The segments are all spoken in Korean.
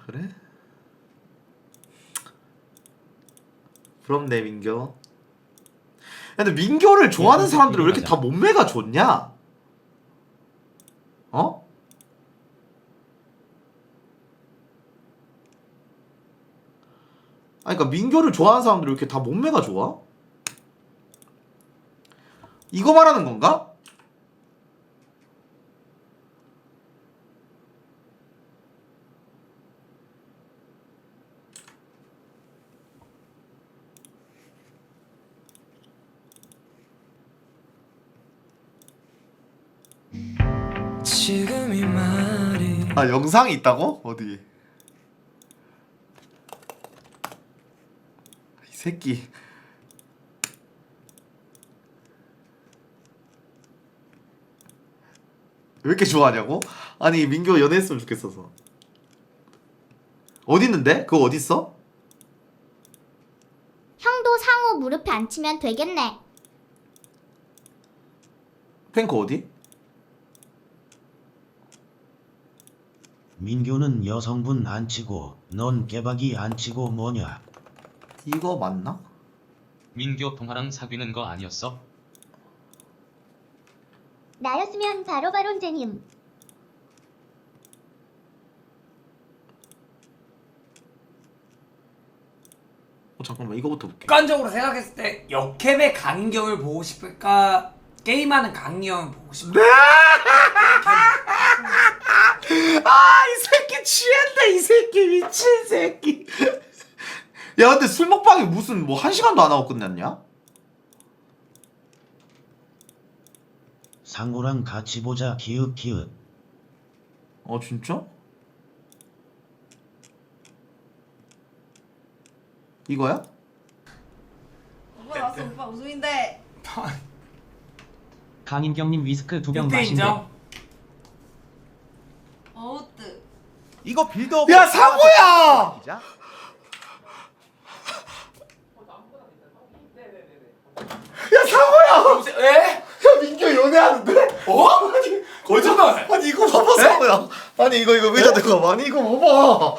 그래? 부럽네 민교. 야, 근데 민교를 좋아하는 사람들은 왜 이렇게 다 몸매가 좋냐? 어? 아니 그니까 민교를 좋아하는 사람들은 왜 이렇게 다 몸매가 좋아? 이거 말하는 건가? 지금 이 말이 아 영상이 있다고? 어디? 이 새끼 왜 이렇게 좋아하냐고? 아니 민규 연애했으면 좋겠어서. 어디 있는데? 그거 어디 있어? 형도 상호 무릎에 앉히면 되겠네. 탱커 어디? 민규는 여성분 안 치고 넌 개박이 안 치고 뭐냐? 이거 맞나? 민교 동아랑 사귀는 거 아니었어? 나였으면 바로 제님. 잠깐만 이거부터 볼게. 객관적으로 생각했을 때 역캠의 강인경을 보고 싶을까? 게임하는 강인경을 보고 싶을까? 아 이 새끼 취했네 이 새끼 미친 새끼. 야 근데 술 먹방이 무슨 뭐 1시간도 안 하고 끝났냐? 상호랑 같이 보자 키읔키읔. 어 진짜? 이거야? 오빠 왔어 오빠 우승인데. 강인경님 위스크 2병 그때 마신대. 인정. 어우뜨. 이거 빌드업. 야 상호야! 야 상호야! 에? 야 민규 연애하는데? 어? 거짓말. 아니 이거 봐봐 상호야. 아니 이거 의자 들고 봐. 아니 이거 봐봐.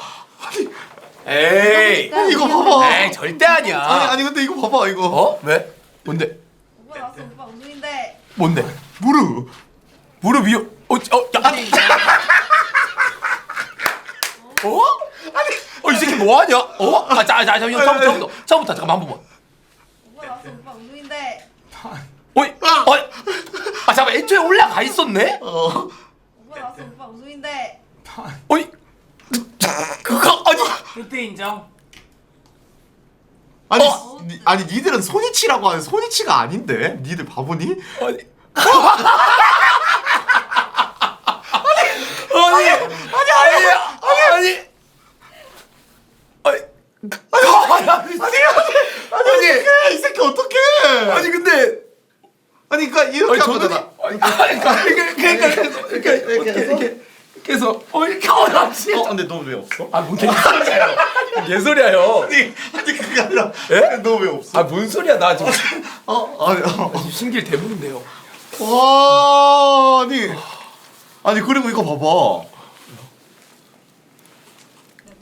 에이. 아니 이거 봐봐. 에이 절대 아니야. 아니 근데 이거 봐봐 이거. 어? 왜? 뭔데? 오빠 왔어 오빠 우승인데. 뭔데? 무릎. 무릎 위로. 야, 아니. 어? 아니. 이 새끼 뭐 하냐? 어? 잠깐만 처음부터 잠깐만 한 번만. 오빠 왔어 오빠 우승인데. 어이. 잠깐만 애초에 올라가 있었네? 어. 오빠 왔어 오빠 우승인데. 어이. 그거 아니. 그때 인정. 아니 어? 아니 니들은 손이치라고 하는 손이치가 아닌데? 니들 바보니? 아니. 아니. 아니 이 새끼 어떡해? 아니 근데 아니 그니까 이렇게 한 거잖아. 이렇게 해서 이렇게 어렵지. 근데 너 왜 없어? 뭔 개소리야요. 개소리야요. 아니 그게 아니라 예? 너 왜 없어? 뭔 소리야 나 지금 아니 심길 대부분인데요. 와 아니 그리고 이거 봐봐. 내가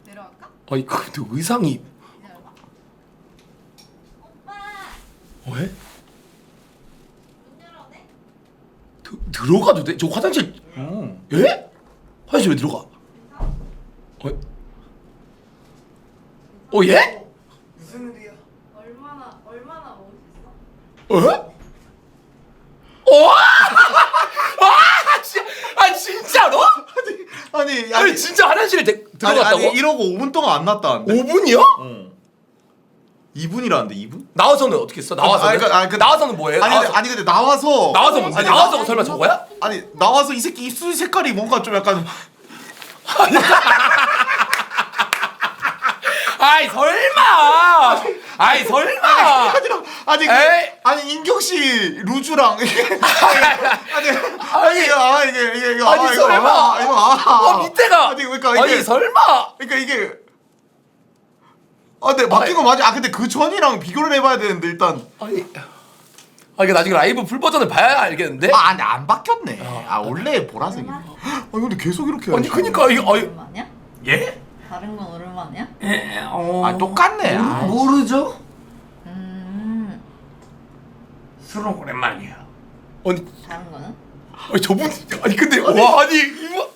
데려갈까? 아니 근데 의상이 기다려봐. 오빠. 왜? 문 열어도 돼? 들어가도 돼? 저 화장실 예? 화장실 왜 들어가? 예? 무슨 일이야? 얼마나 먹을 수 있어? 어? 진짜로? 아니 진짜 화장실에 들어갔다고? 아니 이러고 5분 동안 안 났다는데. 5분이요? 어. 2분이라는데 2분? 나와서는 어떻게 했어? 나와서는? 나와서는 뭐해? 아니 근데 나와서 나와서 설마 저거야? 아니 나와서 이 새끼 입술 색깔이 뭔가 좀 약간 아이 설마! 아이 설마! 아니 인경 씨 루즈랑 이게 설마! 밑에가! 아니 그러니까 이게 아니 설마! 그러니까 이게 근데 맡긴 거 맞아. 근데 그 전이랑 비교를 해봐야 되는데 일단 아 이게 나중에 라이브 풀 버전을 봐야 알겠는데? 아 근데 안 바뀌었네. 아 원래 보라색이네. 아 근데 계속 이렇게 아니 그니까 이거 얼마냐? 예? 다른 건 얼마냐? 아 똑같네. 아, 모르죠? 술은 오랜만이야. 아니 다른 거는? 저분 아니 근데 와 아니 이거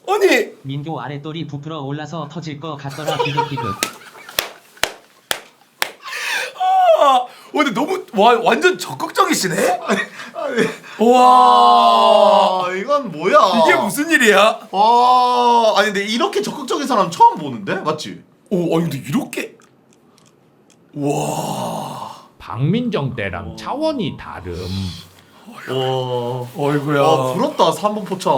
아니 민교 아랫돌이 부풀어 올라서 터질 것 같더라 비극비극. 아 근데 너무 와 완전 적극적이시네. 와 이건 뭐야? 이게 무슨 일이야? 와 아니 근데 이렇게 적극적인 사람 처음 보는데 맞지? 오 아니 근데 이렇게 와 박민정 때랑 차원이 다름. 와 어이구야. 부럽다 3번 포차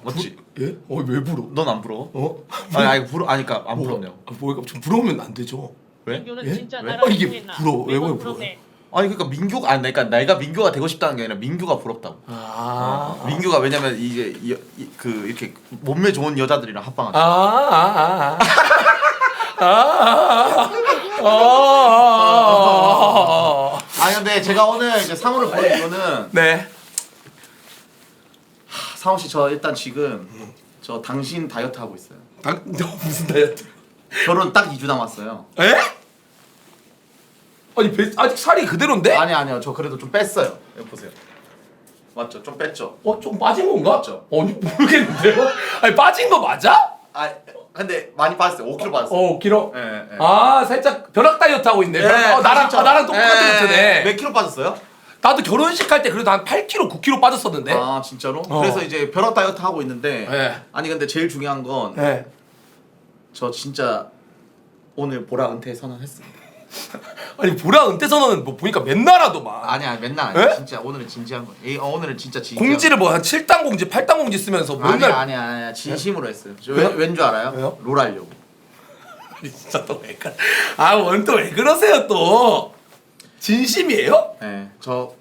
맞지? 예? 왜 부러? 넌 안 부러워? 어? 아니 아니 그러니까 안 부럽네요. 뭐가 좀 부러우면 안 되죠. 왜? 예? 아 이게 부러워 왜 부러워? 아니 그러니까 민규가 아니 그러니까 내가 민규가 되고 싶다는 게 아니라 민규가 부럽다고. 아 민규가 왜냐면 이게 그 이렇게 몸매 좋은 여자들이랑 합방하잖아. 아니 근데 제가 오늘 이제 상호를 보는 이유는 네. 상호 씨 저 일단 지금 저 당신 다이어트 하고 있어요. 너 무슨 다이어트? 결혼 딱 2주 남았어요. 에? 아니 아직 살이 그대로인데? 아니요 저 그래도 좀 뺐어요. 여기 보세요. 맞죠? 좀 뺐죠. 좀 빠진 건가? 맞죠? 아니 모르겠는데요? 아니 빠진 거 맞아? 아 근데 많이 빠졌어요. 5kg 빠졌어요. 길어. 예. 아 살짝 벼락 다이어트 하고 있네. 나랑 나랑 똑같은 루트네. 몇 킬로 빠졌어요? 나도 결혼식 할 때 그래도 한 8kg, 9kg 빠졌었는데. 아 진짜로? 그래서 이제 벼락 다이어트 하고 있는데 네. 아니 근데 제일 중요한 건 저 네. 진짜 오늘 보라 은퇴 선언했습니다. 아니 보라 은퇴 선언은 뭐 보니까 맨날 하더만. 아니야 맨날 에? 아니야. 진짜 오늘은 진지한 거예요. 오늘은 진짜 진지한 공지를 뭐 한 7단 공지, 8단 공지 쓰면서 맨날 아니야 진심으로 했어요. 왜요? 왠줄 알아요? 왜요? 롤 하려고. 진짜 또 왜 그래? 오늘 또 왜 그러세요 또? 진심이에요? 네, 저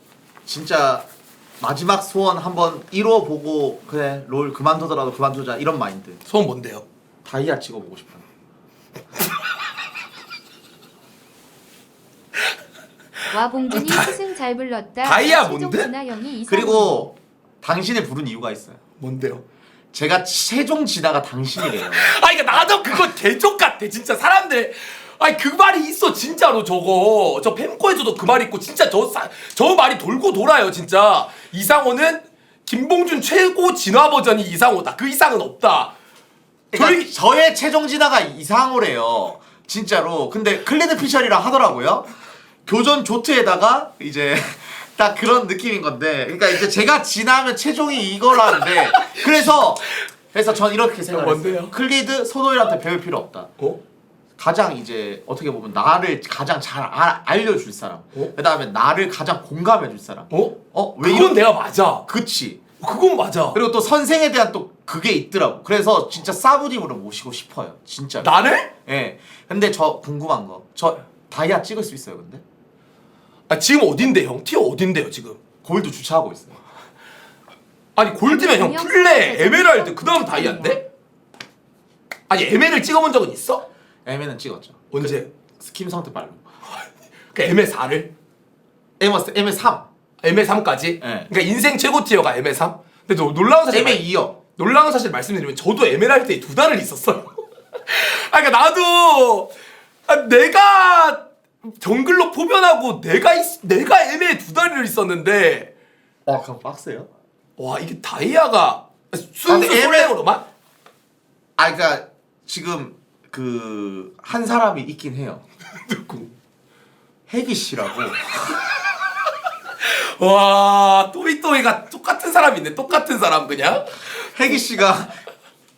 진짜 마지막 소원 한번 이뤄보고 그래 롤 그만두더라도 그만두자 이런 마인드. 소원 뭔데요? 다이아 찍어보고 싶어요. 와 봉준이 스승 잘 불렀다. 다이아 최종 뭔데? 진아 형이 이상. 그리고 당신을 부른 이유가 있어요. 뭔데요? 제가 최종 진아가 당신이래요. 그러니까 나도 그거 개족 같아 진짜 사람들. 아니 그 말이 있어 진짜로 저거 저 팸코에서도 그 말이 있고 진짜 저 말이 돌고 돌아요 진짜. 이상호는 김봉준 최고 진화 버전이 이상호다. 그 이상은 없다. 그러니까 저의 최종 진아가 이상호래요. 진짜로. 근데 클레드 피셜이라 하더라고요. 교전 조트에다가 이제 딱 그런 느낌인 건데. 그러니까 이제 제가 진화하면 최종이 이거라는데. 그래서 전 이렇게 생각했어요. 뭔데요? 클리드 소노일한테 배울 필요 없다. 가장 이제 어떻게 보면 나를 가장 잘 알려줄 사람. 그다음에 나를 가장 공감해줄 사람. 왜 그건 이런 내가 맞아. 그치. 그건 맞아. 그리고 또 선생에 대한 또 그게 있더라고. 그래서 진짜 사부님으로 모시고 싶어요. 진짜. 나를? 예. 근데 저 궁금한 거. 저 다이아 찍을 수 있어요, 근데? 지금 어딘데 형? 티어 어딘데요 지금? 골드 주차하고 있어요. 아니 골드면 형 플레, 에메랄드 그 다음 다이아인데? 아니 에메를 찍어본 적은 있어? 에메는 찍었죠. 언제? 스킴 상태 빨로. 그 에메 4를? 에메 3. 에메 3까지? 네. 그러니까 인생 최고 티어가 에메 3? 근데 놀라운 사실 에메 2요. 놀라운 사실 말씀드리면 저도 에메랄드에 2달을 있었어요. 그러니까 나도 내가 정글로 포변하고 내가 에메에 2달을 있었는데 와, 그럼 빡세요? 와 이게 다이아가 순수 솔랭으로만? 그러니까 지금 그 한 사람이 있긴 해요. 누구? 혜기 씨라고. 와 또이또이가 똑같은 사람 있네. 똑같은 사람 그냥. 혜기 씨가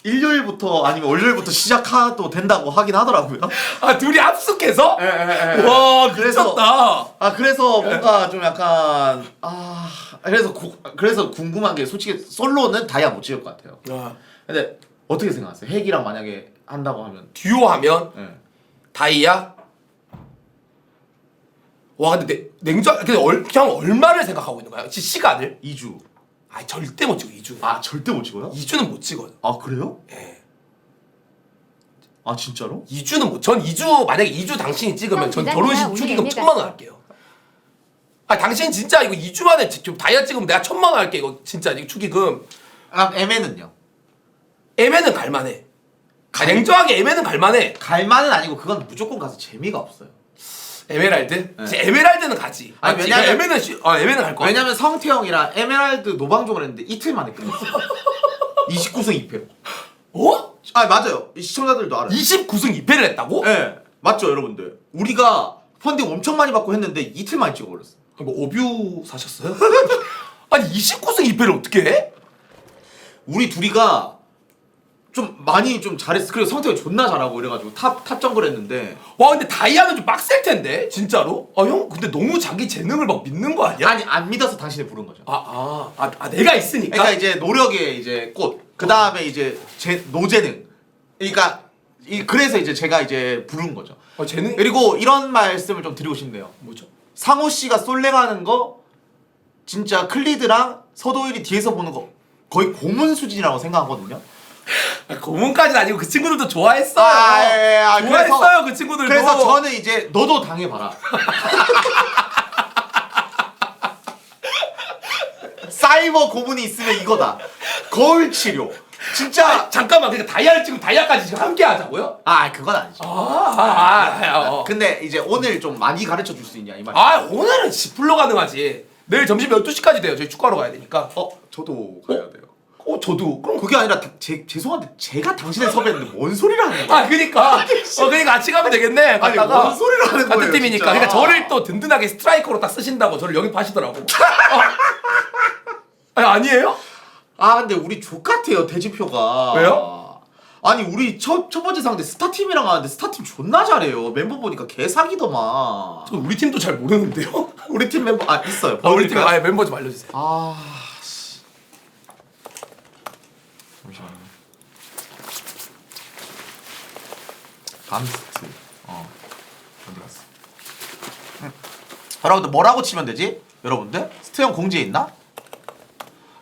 일요일부터 아니면 월요일부터 시작해도 된다고 하긴 하더라고요. 둘이 합숙해서? 예. 와 그래서- 미쳤다. 그래서 뭔가 좀 약간 그래서 궁금한 게 솔직히 솔로는 다이아 못 찍을 것 같아요. 근데 어떻게 생각하세요? 핵이랑 만약에 한다고 하면 듀오하면 예. 다이아? 와 근데 근데 그냥 얼마를 생각하고 있는 거야? 시간을? 2주. 절대 못 찍어 2주. 절대 못 찍어요? 2주는 못 찍어요. 그래요? 예. 진짜로? 2주는 전 2주 만약에 2주 당신이 찍으면 전 결혼식 축의금 1,000만 원 할게요. 아 당신 진짜 이거 2주 만에 좀 다이아 찍으면 내가 1,000만 원 할게 이거 진짜 이거 축의금. 아, M에는요? M에는 갈만해. 냉정하게 M에는 갈만해. 갈만은 아니고 그건 무조건 가서 재미가 없어요. 에메랄드? 네. 에메랄드는 가지. 아니, 맞지? 왜냐면- M에는 M에는 갈 거야. 왜냐면 성태형이랑 에메랄드 노방종을 했는데 이틀 만에 끝냈어요. 29승 2패. 어? 아 맞아요. 이 시청자들도 알아요. 29승 2패를 했다고? 네, 맞죠 여러분들. 우리가 펀딩 엄청 많이 받고 했는데 이틀 만에 찍어버렸어. 뭐 어뷰 사셨어요? 아니 29승 2패를 어떻게 해? 우리 둘이가 좀 많이 좀 잘했어. 그리고 성태형이 존나 잘하고 이래가지고 탑 정글 했는데. 와 근데 다이아는 좀 빡셀 텐데 진짜로? 아 형 근데 너무 자기 재능을 막 믿는 거 아니야? 아니 안 믿어서 당신을 부른 거죠. 내가 있으니까? 그러니까 이제 노력의 이제 꽃. 그 다음에 이제 노재능. 그러니까 그래서 이제 제가 이제 부른 거죠. 재능? 그리고 이런 말씀을 좀 드리고 싶네요. 뭐죠? 상호 씨가 솔랭하는 거 진짜 클리드랑 서도일이 뒤에서 보는 거 거의 고문 수준이라고 생각하거든요. 고문까지는 아니고 그 친구들도 좋아했어요. 좋아했어요 그 친구들도. 그래서 저는 이제 너도 당해봐라. 사이버 고문이 있으면 이거다. 거울 치료. 진짜. 잠깐만 그러니까 다이아를 찍으면 다이아까지 지금 함께 하자고요? 아 그건 아니죠. 근데 이제 오늘 좀 많이 가르쳐 줄 수 있냐 이 말. 오늘은 10불로 가능하지. 내일 점심 12시까지 돼요. 저희 축구하러 가야 되니까. 저도 가야 돼요. 저도. 그럼 그게 아니라 죄송한데 제가 당신을 섭외했는데 뭔 소리를 하는 거야? 그러니까 같이 가면 되겠네. 아니 갔다가 뭔 소리를 하는 거예요? 같은 팀이니까. 진짜. 그러니까 저를 또 든든하게 스트라이커로 딱 쓰신다고 저를 영입하시더라고. 아니에요? 근데 우리 족같아요 대지표가. 왜요? 아니 우리 첫 번째 상대 스타팀이랑 하는데 스타팀 존나 잘해요. 멤버 보니까 개사기더만. 저 우리 팀도 잘 모르는데요. 우리 팀 멤버 있어요. 우리 팀 멤버 좀 알려주세요. 씨. 잠시만요. 감스트. 어디 갔어? 여러분들 뭐라고 치면 되지? 여러분들 스테형 공지에 있나?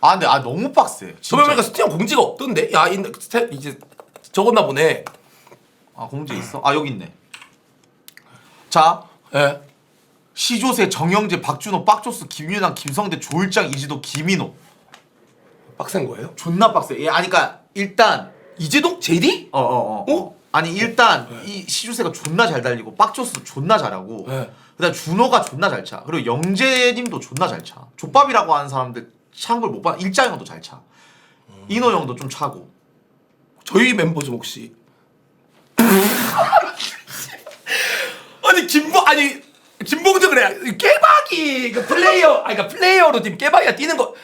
근데 너무 빡세. 저번에 보니까 스티형 공지가 없던데? 야 이제 적었나 보네. 공지에 있어? 여기 있네. 자, 예. 시조세, 정영재, 박준호, 빡조스, 김윤환, 김성대, 조일장, 이지도, 김인호. 빡센 거예요? 존나 빡세. 그러니까 일단 이재동? JD? 아니 일단 이 시조세가 존나 잘 달리고 빡조스도 존나 잘하고 네. 그다음 준호가 존나 잘 차. 그리고 영재님도 존나 잘 차. 족밥이라고 하는 사람들 찬 걸 못 봐. 일장 형도 잘 차. 인호 형도 좀 차고. 저희 멤버 좀 혹시 김봉준 그래 깨박이 그 플레이어 그러니까 플레이어로 팀 깨박이가 뛰는 거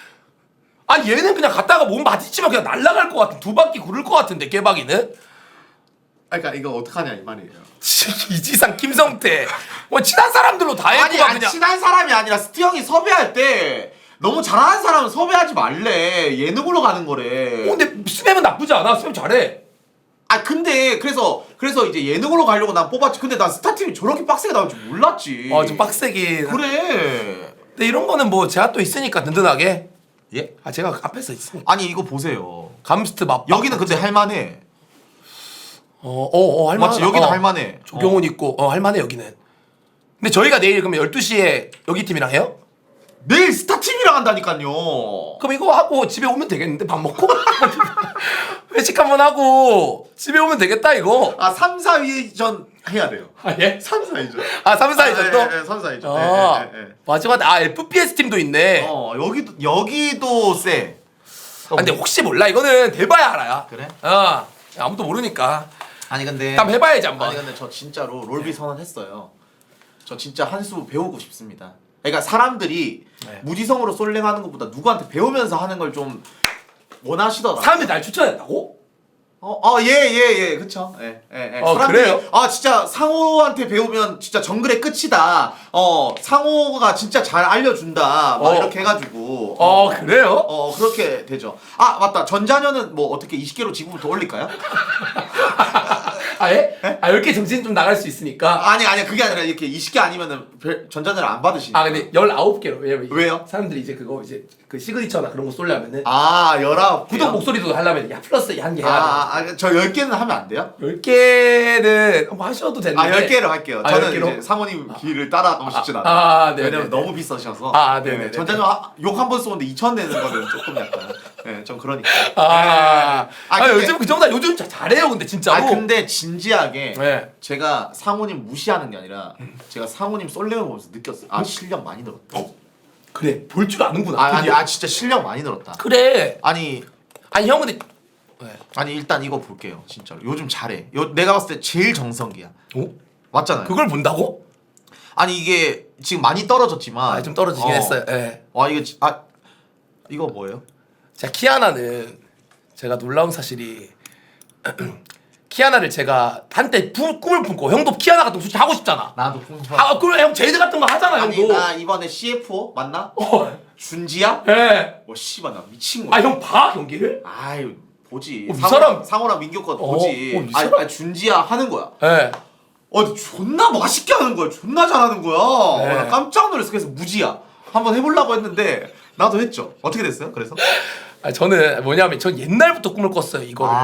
얘는 그냥 갔다가 몸 마주치면 그냥 날아갈 것 같은 두 바퀴 구를 것 같은데 깨박이는 그러니까 이거 어떡하냐 이 말이에요. 이지상 김성태 뭐 친한 사람들로 다 했고 아니 그냥 친한 사람이 아니라 스티 형이 섭외할 때 너무 잘하는 사람은 섭외하지 말래. 예능으로 가는 거래. 근데 스맵은 나쁘지 않아. 스맵 잘해. 근데 그래서 이제 예능으로 가려고 난 뽑았지. 근데 난 스타팀이 저렇게 빡세게 나올 줄 몰랐지. 좀 빡세긴. 그래. 근데 이런 거는 뭐 제가 또 있으니까 든든하게. 예? 제가 앞에서 있으니까. 아니 이거 보세요. 감스트 맛. 여기는 근데 할만해. 할만해. 맞지? 여기는 할만해. 조경훈 있고 할만해 여기는. 근데 저희가 내일 그러면 12시에 여기 팀이랑 해요? 내일 스타팀이랑 한다니까요. 그럼 이거 하고 집에 오면 되겠는데 밥 먹고? 회식 한번 하고 집에 오면 되겠다 이거. 3, 4위전 해야 돼요. 예? 3, 4위전. 3, 4위전도? 네, 3, 4위전. 마지막에 FPS 팀도 있네. 여기도 세. 근데 혹시 몰라 이거는 돼봐야 알아요. 그래? 아무도 모르니까. 아니 근데 한번 해봐야지 한번. 아니 근데 저 진짜로 롤비 선언했어요. 저 진짜 한 수 배우고 싶습니다. 그러니까 사람들이 무지성으로 솔랭하는 것보다 누구한테 배우면서 하는 걸 좀 원하시더라. 사람들이 날 추천했다고? 예, 그쵸. 예. 사람들이, 그래요? 진짜 상호한테 배우면 진짜 정글의 끝이다. 상호가 진짜 잘 알려준다. 막 이렇게 해가지고. 그래요? 그렇게 되죠. 맞다. 전자녀는 뭐 어떻게 20개로 지금부터 올릴까요? 예? 10개 정신 좀 나갈 수 있으니까. 아니 그게 아니라 이렇게 20개 아니면은 전자제를 안 받으시니까. 아 근데 19개로. 왜냐면 이게 왜요? 사람들이 이제 그거 이제 그 시그니처나 그런 거 쏠려면은 19. 구독 목소리도 하려면 야 플러스 한 개 해야 돼. 저 10개는 하면 안 돼요? 10개는 뭐 하셔도 되는데. 10개로 할게요. 아, 저는 10개로? 이제 사모님 길을 따라가고 싶진 않아요. 네. 왜냐면 너무 비싸셔서. 네네. 전자제 욕 한 번 쏘는데 2,000 내는 거는 조금 약간. 네, 좀 그러니까. 근데- 요즘 그 정도 요즘 잘해요 근데 진짜로. 근데 진지하게 네. 제가 상호님 무시하는 게 아니라 제가 상호님 솔레몬 보면서 느꼈어요. 실력 많이 늘었다. 그래 볼 줄 아는구나. 드디어. 진짜 실력 많이 늘었다. 그래. 아니 형 근데 일단 이거 볼게요. 진짜로 요즘 잘해. 내가 봤을 때 제일 정성기야. 맞잖아요. 그걸 본다고? 아니 이게 지금 많이 떨어졌지만 좀 떨어지긴 했어요. 예. 와 이거 뭐예요? 자 키아나는 제가 놀라운 사실이 키아나를 제가 한때 꿈을 품고 형도 키아나 같은 거 솔직히 하고 싶잖아. 나도 풍선. 그럼 형 제드 같은 거 하잖아 아니 형도. 나 이번에 CFO 맞나? 준지야? 예. 씨발 나 미친 거야. 형 봐 경기를? 아유 보지. 이 사람- 상호랑 민규 거 보지. 이 사람- 준지야 하는 거야. 예. 존나 맛있게 하는 거야. 존나 잘하는 거야. 네. 나 깜짝 놀랐어. 그래서 무지야. 한번 해보려고 했는데 나도 했죠. 어떻게 됐어요? 그래서? 저는 뭐냐면 전 옛날부터 꿈을 꿨어요 이거를.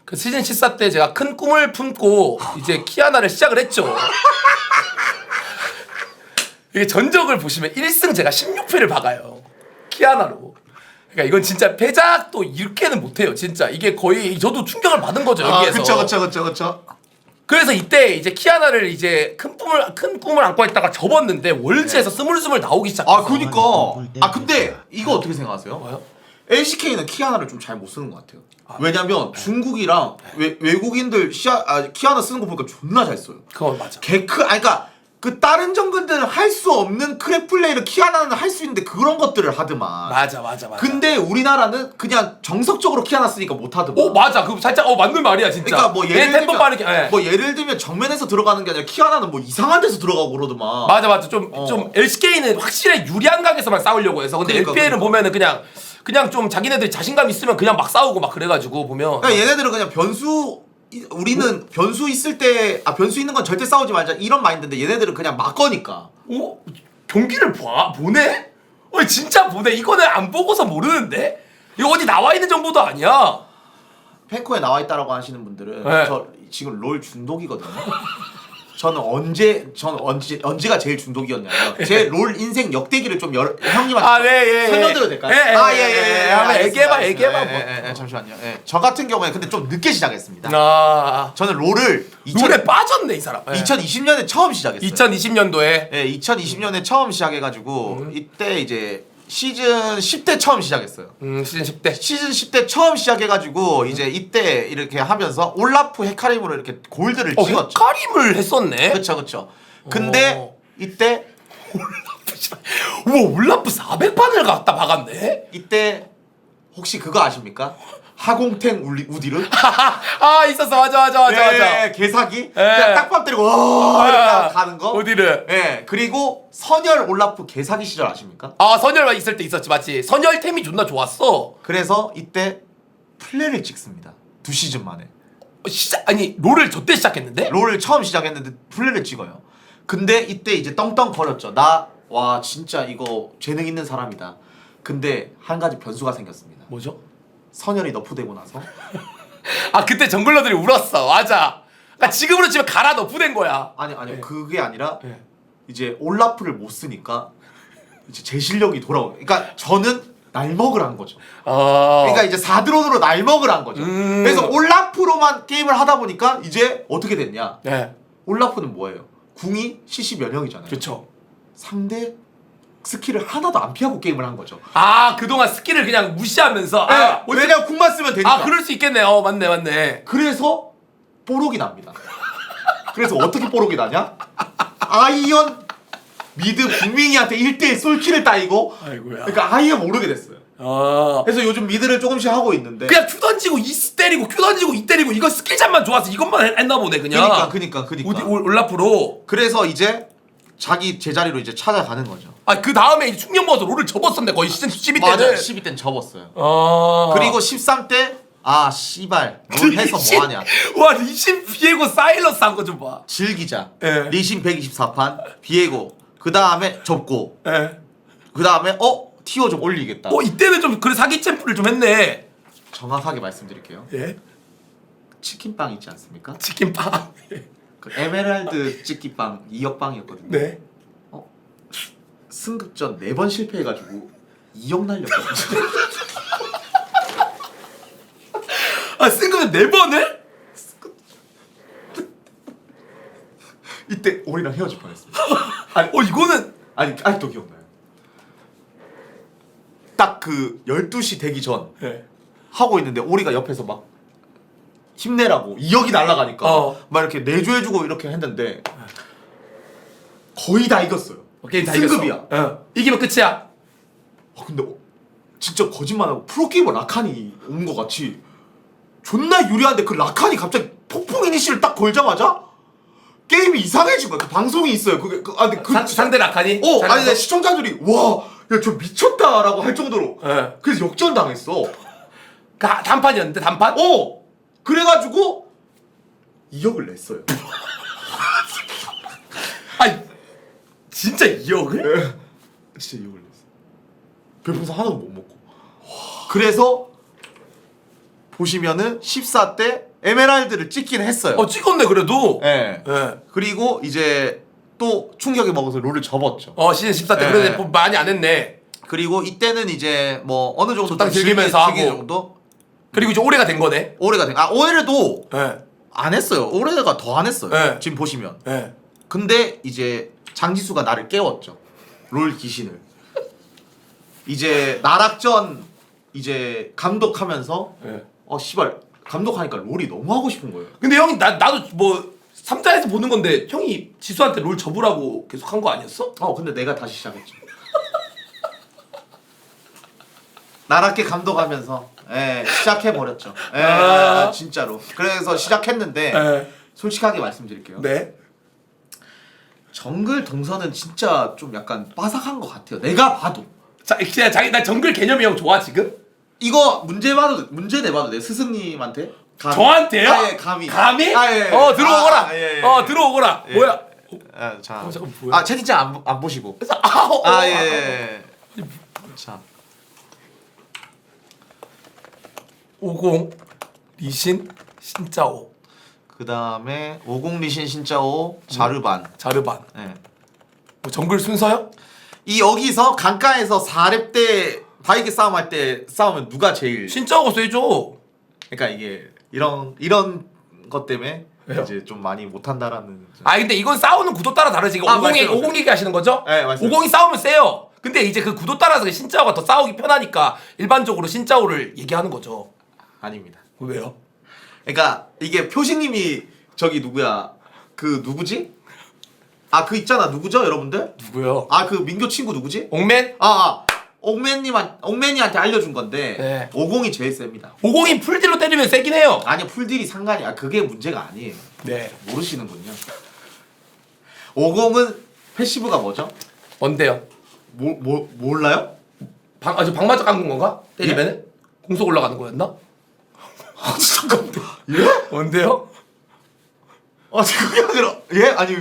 그 시즌 14 때 제가 큰 꿈을 품고 이제 키아나를 시작을 했죠. 이게 전적을 보시면 1승 제가 16패를 박아요. 키아나로. 그러니까 이건 진짜 패작도 이렇게는 못해요. 진짜 이게 거의 저도 충격을 받은 거죠 여기에서. 그쵸. 그래서 이때 이제 키아나를 이제 큰 꿈을 안고 있다가 접었는데 월즈에서 스물스물 나오기 시작했어. 그니까. 근데 이거 어떻게 생각하세요? 뭐요? LCK는 키아나를 좀 잘 못 쓰는 것 같아요. 왜냐면 중국이랑 외국인들 키아나 쓰는 거 보니까 존나 잘 써요. 그건 맞아. 그러니까 그 다른 정글들은 할 수 없는 크랩 플레이를 키아나는 할 수 있는데 그런 것들을 하더만. 맞아. 근데 우리나라는 그냥 정석적으로 키아나 쓰니까 못 하더만. 맞아. 그 살짝 맞는 말이야 진짜. 그러니까 뭐 예를 템포 들면 빠르게. 예. 뭐 예를 들면 정면에서 들어가는 게 아니라 키아나는 뭐 이상한 데서 들어가고 그러더만. 맞아. 좀 LCK는 확실히 유리한 각에서만 싸우려고 해서 근데 LPL은 보면은 그냥 좀 자기네들이 자신감 있으면 그냥 막 싸우고 막 그래가지고 보면. 그러니까 얘네들은 그냥 우리는 변수 있을 때 변수 있는 건 절대 싸우지 말자 이런 마인드인데 얘네들은 그냥 막 거니까. 경기를 보네? 진짜 보네. 이거는 안 보고서 모르는데? 이거 어디 나와 있는 정보도 아니야. 팬코에 나와 있다라고 하시는 분들은 네. 저 지금 롤 중독이거든요. 저는 언제가 제일 중독이었냐면 제 롤 인생 역대기를 좀 형님한테 설명드려도 될까요? 예. 한번 얘기해봐. 예, 잠시만요. 예. 저 같은 경우에 근데 좀 늦게 시작했습니다. 저는 롤을 롤에 빠졌네 이 사람. 2020년에 처음 시작했어요. 2020년도에. 예, 2020년에 처음 시작해가지고 이때 이제 시즌 10대 처음 시작했어요. 시즌 10대. 시즌 10대 처음 시작해가지고 이제 이때 이렇게 하면서 올라프 헤카림으로 이렇게 골드를 찍었죠. 헤카림을 했었네. 그쵸. 근데 이때 우와 올라프 400판을 갖다 박았네. 이때 혹시 그거 아십니까? 하공탱 우디르? 있었어. 맞아. 개사기? 그냥 딱밤 때리고 이렇게 가는 거? 어디를? 예. 그리고 선열 올라프 개사기 시절 아십니까? 선열만 있을 때 있었지 맞지. 선열템이 존나 좋았어. 그래서 이때 플레이를 찍습니다. 2시즌 만에. 롤을 저때 시작했는데? 롤을 처음 시작했는데 플레이를 찍어요. 근데 이때 이제 떵떵거렸죠. 와 진짜 이거 재능 있는 사람이다. 근데 한 가지 변수가 생겼습니다. 뭐죠? 선열이 너프되고 나서 그때 정글러들이 울었어. 맞아. 그러니까 지금으로 치면 가라 너프된 거야. 아니요. 그게 아니라 이제 올라프를 못 쓰니까 이제 제 실력이 돌아오고. 그러니까 저는 날먹을 한 거죠. 그러니까 이제 4드론으로 날먹을 한 거죠. 그래서 올라프로만 게임을 하다 보니까 이제 어떻게 됐냐? 올라프는 뭐예요? 궁이 CC 면역이잖아요. 그렇죠. 상대 스킬을 하나도 안 피하고 게임을 한 거죠. 그동안 스킬을 그냥 무시하면서. 왜냐면 궁만 쓰면 되니까. 그럴 수 있겠네. 맞네. 그래서 뽀록이 납니다. 그래서 어떻게 뽀록이 나냐? 아이언 미드 국민이한테 1대1 솔킬을 따이고. 아이고야. 그러니까 아예 모르게 됐어요. 그래서 요즘 미드를 조금씩 하고 있는데. 그냥 Q 던지고 이스 때리고 Q 던지고 이 때리고 이거 스킬 잡만 좋아서 이것만 했나 보네 그냥. 그니까. 올라프로. 그래서 이제 자기 제자리로 이제 찾아가는 거죠. 그 다음에 충년 먹어서 롤을 접었었네 거의 시즌 12때는. 맞아요. 12때는 접었어요. 그리고 13때 아 씨발 뭘 해서 뭐하냐. 와 리신 비에고 사일러스 한 거 좀 봐. 즐기자. 예. 리신 124판 비에고 그 다음에 접고 예. 그 다음에 티어 좀 올리겠다. 이때는 좀 그래 사기 챔프를 좀 했네. 정확하게 말씀드릴게요. 예. 치킨빵 있지 않습니까? 치킨빵. 그 에메랄드 치킨빵 2억빵이었거든요. 네. 승급전 4번 실패해가지고 2억 날렸거든요. 아 승급은 4번을? 이때 오리랑 헤어질 뻔했습니다. 아니 이거는 아니 아직도 기억나요. 딱 그 12시 되기 전 예. 하고 있는데 오리가 옆에서 막 힘내라고 2억이 날아가니까 막 이렇게 내조해주고 이렇게 했는데 거의 다 이겼어요. 오케이 다 승급이야. 이겼어. 이기면 끝이야. 근데 진짜 거짓말하고 프로게이머 라칸이 온 것 같이 존나 유리한데 그 라칸이 갑자기 폭풍 이니시를 딱 걸자마자 게임이 이상해진 거야. 그 방송이 있어요. 그게 근데 상대 라칸이? 아니 근데 시청자들이 와 야 저 미쳤다라고 할 정도로 예. 그래서 역전당했어. 그 단판이었는데 단판? 그래가지고 2억을 냈어요. 아니 진짜 2억을? 진짜 2억을 냈어. 별풍선 하나도 못 먹고. 그래서 보시면은 14 때 에메랄드를 찍긴 했어요. 찍었네 그래도. 예. 예. 그리고 이제 또 충격을 먹어서 롤을 접었죠. 시즌 14 때 예. 그래도 많이 안 했네. 그리고 이때는 이제 뭐 어느 정도 적당히 좀 즐기면서 하고. 정도 그리고 이제 올해가 된 거네. 올해가 된. 올해도 예. 안 했어요. 올해가 더 안 했어요. 네. 지금 보시면. 예. 근데 이제 장지수가 나를 깨웠죠. 롤 귀신을. 이제 나락전 이제 감독하면서 예. 씨발 감독하니까 롤이 너무 하고 싶은 거예요. 근데 형이 나도 뭐 3자에서 보는 건데 형이 지수한테 롤 접으라고 계속 한 거 아니었어? 근데 내가 다시 시작했죠. 나락계 감독하면서 시작해 버렸죠. 진짜로. 그래서 시작했는데 예. 솔직하게 말씀드릴게요. 네. 정글 동선은 진짜 좀 약간 빠삭한 것 같아요. 내가 봐도. 자, 진짜 나 정글 개념이 형 좋아 지금? 이거 문제 내봐도 돼. 스승님한테. 감히. 저한테요? 예, 감히. 감히? 예. 들어오거라. 예. 들어오거라. 예. 뭐야? 자. 잠깐 뭐야? 채팅창 안 보시고. 예. 자. 50 리신 신짜오 그 다음에 50 리신 신짜오 자르반. 자르반. 예. 뭐 정글 순서요? 이 여기서 강가에서 4렙 때 바이게 싸움할 때 싸우면 누가 제일 신짜오가 세죠. 그러니까 이게 이런 것 때문에 왜요? 이제 좀 많이 못한다라는. 근데 이건 싸우는 구도 따라 다르지. 이거 50 말씀하세요. 얘기하시는 거죠? 네, 맞습니다. 50이 싸우면 세요. 근데 이제 그 구도 따라서 신짜오가 더 싸우기 편하니까 일반적으로 신짜오를 얘기하는 거죠. 아닙니다. 왜요? 그러니까 이게 표식님이 저기 누구야? 그 누구지? 그 있잖아. 누구죠, 여러분들? 누구요? 그 민교 친구 누구지? 옥맨? 옥맨이한테 알려준 건데 네. 50이 제일 셉니다. 50이 풀딜로 때리면 세긴 해요. 아니요, 풀딜이 상관이 그게 문제가 아니에요. 네. 모르시는군요. 50은 패시브가 뭐죠? 뭔데요? 몰라요? 저 방마저 깎는 건가? 때리면은? 공속 올라가는 거였나? 잠깐만. 예? 뭔데요? 그게 아니라 아니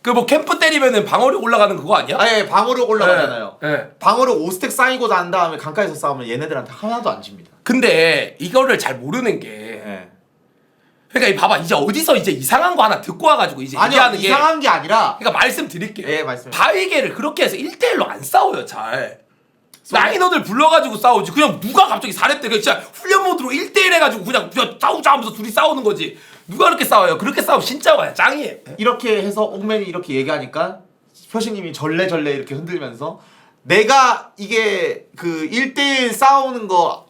그 뭐 캠프 때리면은 방어력 올라가는 그거 아니야? 아예 방어력 올라가잖아요. 네. 방어력 5스택 쌓이고 난 다음에 강가에서 싸우면 얘네들한테 하나도 안 집니다. 근데 이거를 잘 모르는 게 예. 그러니까 이 봐봐 이제 어디서 이제 이상한 거 하나 듣고 와가지고 이제 아니요, 얘기하는 게 이상한 게 아니라 그러니까 말씀드릴게요. 예, 말씀해. 바위개를 그렇게 해서 1대1로 안 싸워요 잘. 라이너들 불러가지고 싸우지. 그냥 누가 갑자기 4렙 때 진짜 훈련 모드로 1대1 해가지고 그냥 싸우자 하면서 둘이 싸우는 거지. 누가 그렇게 싸워요? 그렇게 싸우면 진짜 짱이에요. 이렇게 해서 옥맨이 이렇게 얘기하니까 표식님이 절레절레 이렇게 흔들면서 내가 이게 그 1대1 싸우는 거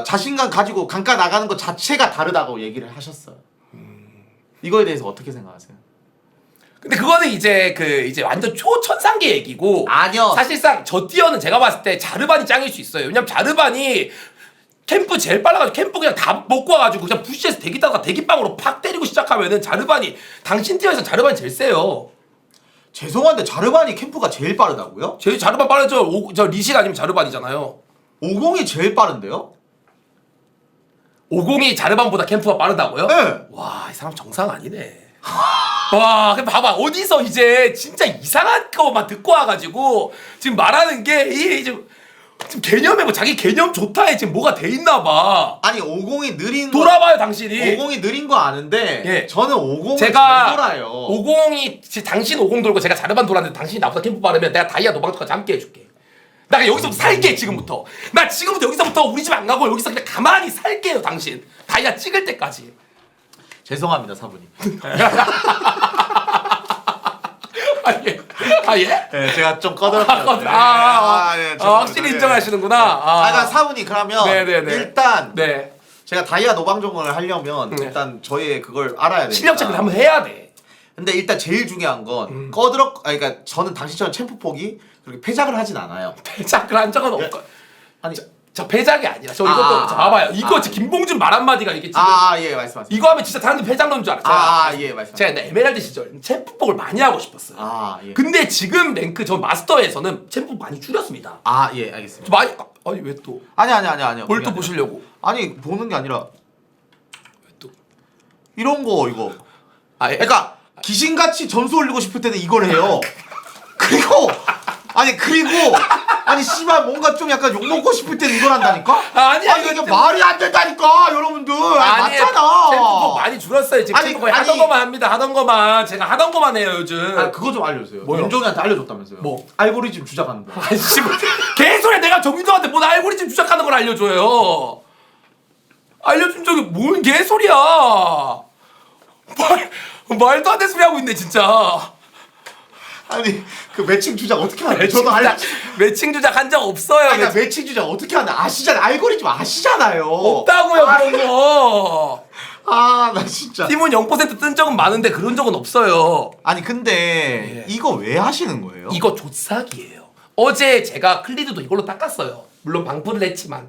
자신감 가지고 강가 나가는 거 자체가 다르다고 얘기를 하셨어요. 이거에 대해서 어떻게 생각하세요? 근데 그거는 이제 이제 완전 초천상계 얘기고. 아니요. 사실상 저 티어는 제가 봤을 때 자르반이 짱일 수 있어요. 왜냐면 자르반이 캠프 제일 빨라가지고 캠프 그냥 다 먹고 와가지고 그냥 부시에서 대기다가 대기빵으로 팍 때리고 시작하면은 자르반이 당신 티어에서 자르반이 제일 세요. 죄송한데 자르반이 캠프가 제일 빠르다고요? 제일 자르반 빠르죠. 저 리신 아니면 자르반이잖아요. 50이 제일 빠른데요? 50이 자르반보다 캠프가 빠르다고요? 네. 와, 이 사람 정상 아니네. 와, 근데 봐봐. 어디서 이제 진짜 이상한 거만 듣고 와가지고 지금 말하는 게 이게 지금 개념에 뭐 자기 개념 좋다에 지금 뭐가 돼 있나 봐. 아니 50이 느린 거 돌아봐요, 당신이. 50이 느린 거 아는데 예. 저는 50을 제가 잘 돌아요. 50이 당신 50 돌고 제가 자르반 돌았는데 당신이 나보다 캠프 빠르면 내가 다이아 노방까지 함께 해줄게. 나 그냥 여기서부터 살게 지금부터. 나 지금부터 여기서부터 우리 집 안 가고 여기서 그냥 가만히 살게요, 당신. 다이아 찍을 때까지. 죄송합니다 사부님. 아 예. 아 예? 네, 제가 좀 꺼들었어요. 네. 확실히 네. 인정하시는구나. 그러니까 사부님 그러면 네네네. 일단 네. 제가 다이아 노방종을 하려면 네. 일단 저의 그걸 알아야 돼요. 실력 체크를 한번 해야 돼. 근데 일단 제일 중요한 건 그러니까 저는 당신처럼 챔프 폭이 그렇게 패작을 하진 않아요. 패작을 한 적은 예. 없고. 아니 저 패작이 아니라 저 이것도 자 봐봐요. 이거 김봉준 말 한마디가 이게 지금 예 말씀하세요. 이거 하면 진짜 사람들이 패작 넣는 줄 알았어요. 예 말씀. 제가 옛날 에메랄드 시절 챔프복을 많이 하고 싶었어요. 예. 근데 지금 랭크 저 마스터에서는 챔프 많이 줄였습니다. 예 알겠습니다. 저 많이 아니 왜 또? 아니요. 뭘 또 보시려고? 아니 보는 게 아니라 왜 또? 이런 거 이거. 예. 그러니까 귀신같이 점수 올리고 싶을 때는 이걸 해요. 그리고 아니 씨발 뭔가 좀 약간 욕 먹고 싶을 때는 이걸 한다니까? 아니 이게 말이 안 된다니까 여러분들. 맞잖아. 챔프복 많이 줄었어요. 지금 아니, 챔프 거의 아니. 하던 거만 합니다. 하던 거만 제가 하던 거만 해요 요즘. 그거 좀 알려주세요. 뭐요? 윤종이한테 알려줬다면서요. 뭐? 알고리즘 주작하는 거. 아이씨 개소리야. 내가 정민정한테 뭔 알고리즘 주작하는 걸 알려줘요. 알려준 적이 뭔 개소리야. 말도 안 되는 소리 하고 있네 진짜. 아니 그 매칭 주작 어떻게 하냐? 저도 알. 매칭 주작 한 적 없어요. 그러니까 매칭 주작 어떻게 하냐? 아시잖아요. 알고리즘 아시잖아요. 없다고요 그런 거. 나 진짜. 팀은 0%뜬 적은 많은데 그런 적은 없어요. 아니 근데 이거 왜 하시는 거예요? 이거 조사기예요. 어제 제가 클리드도 이걸로 닦았어요. 물론 방풀을 했지만.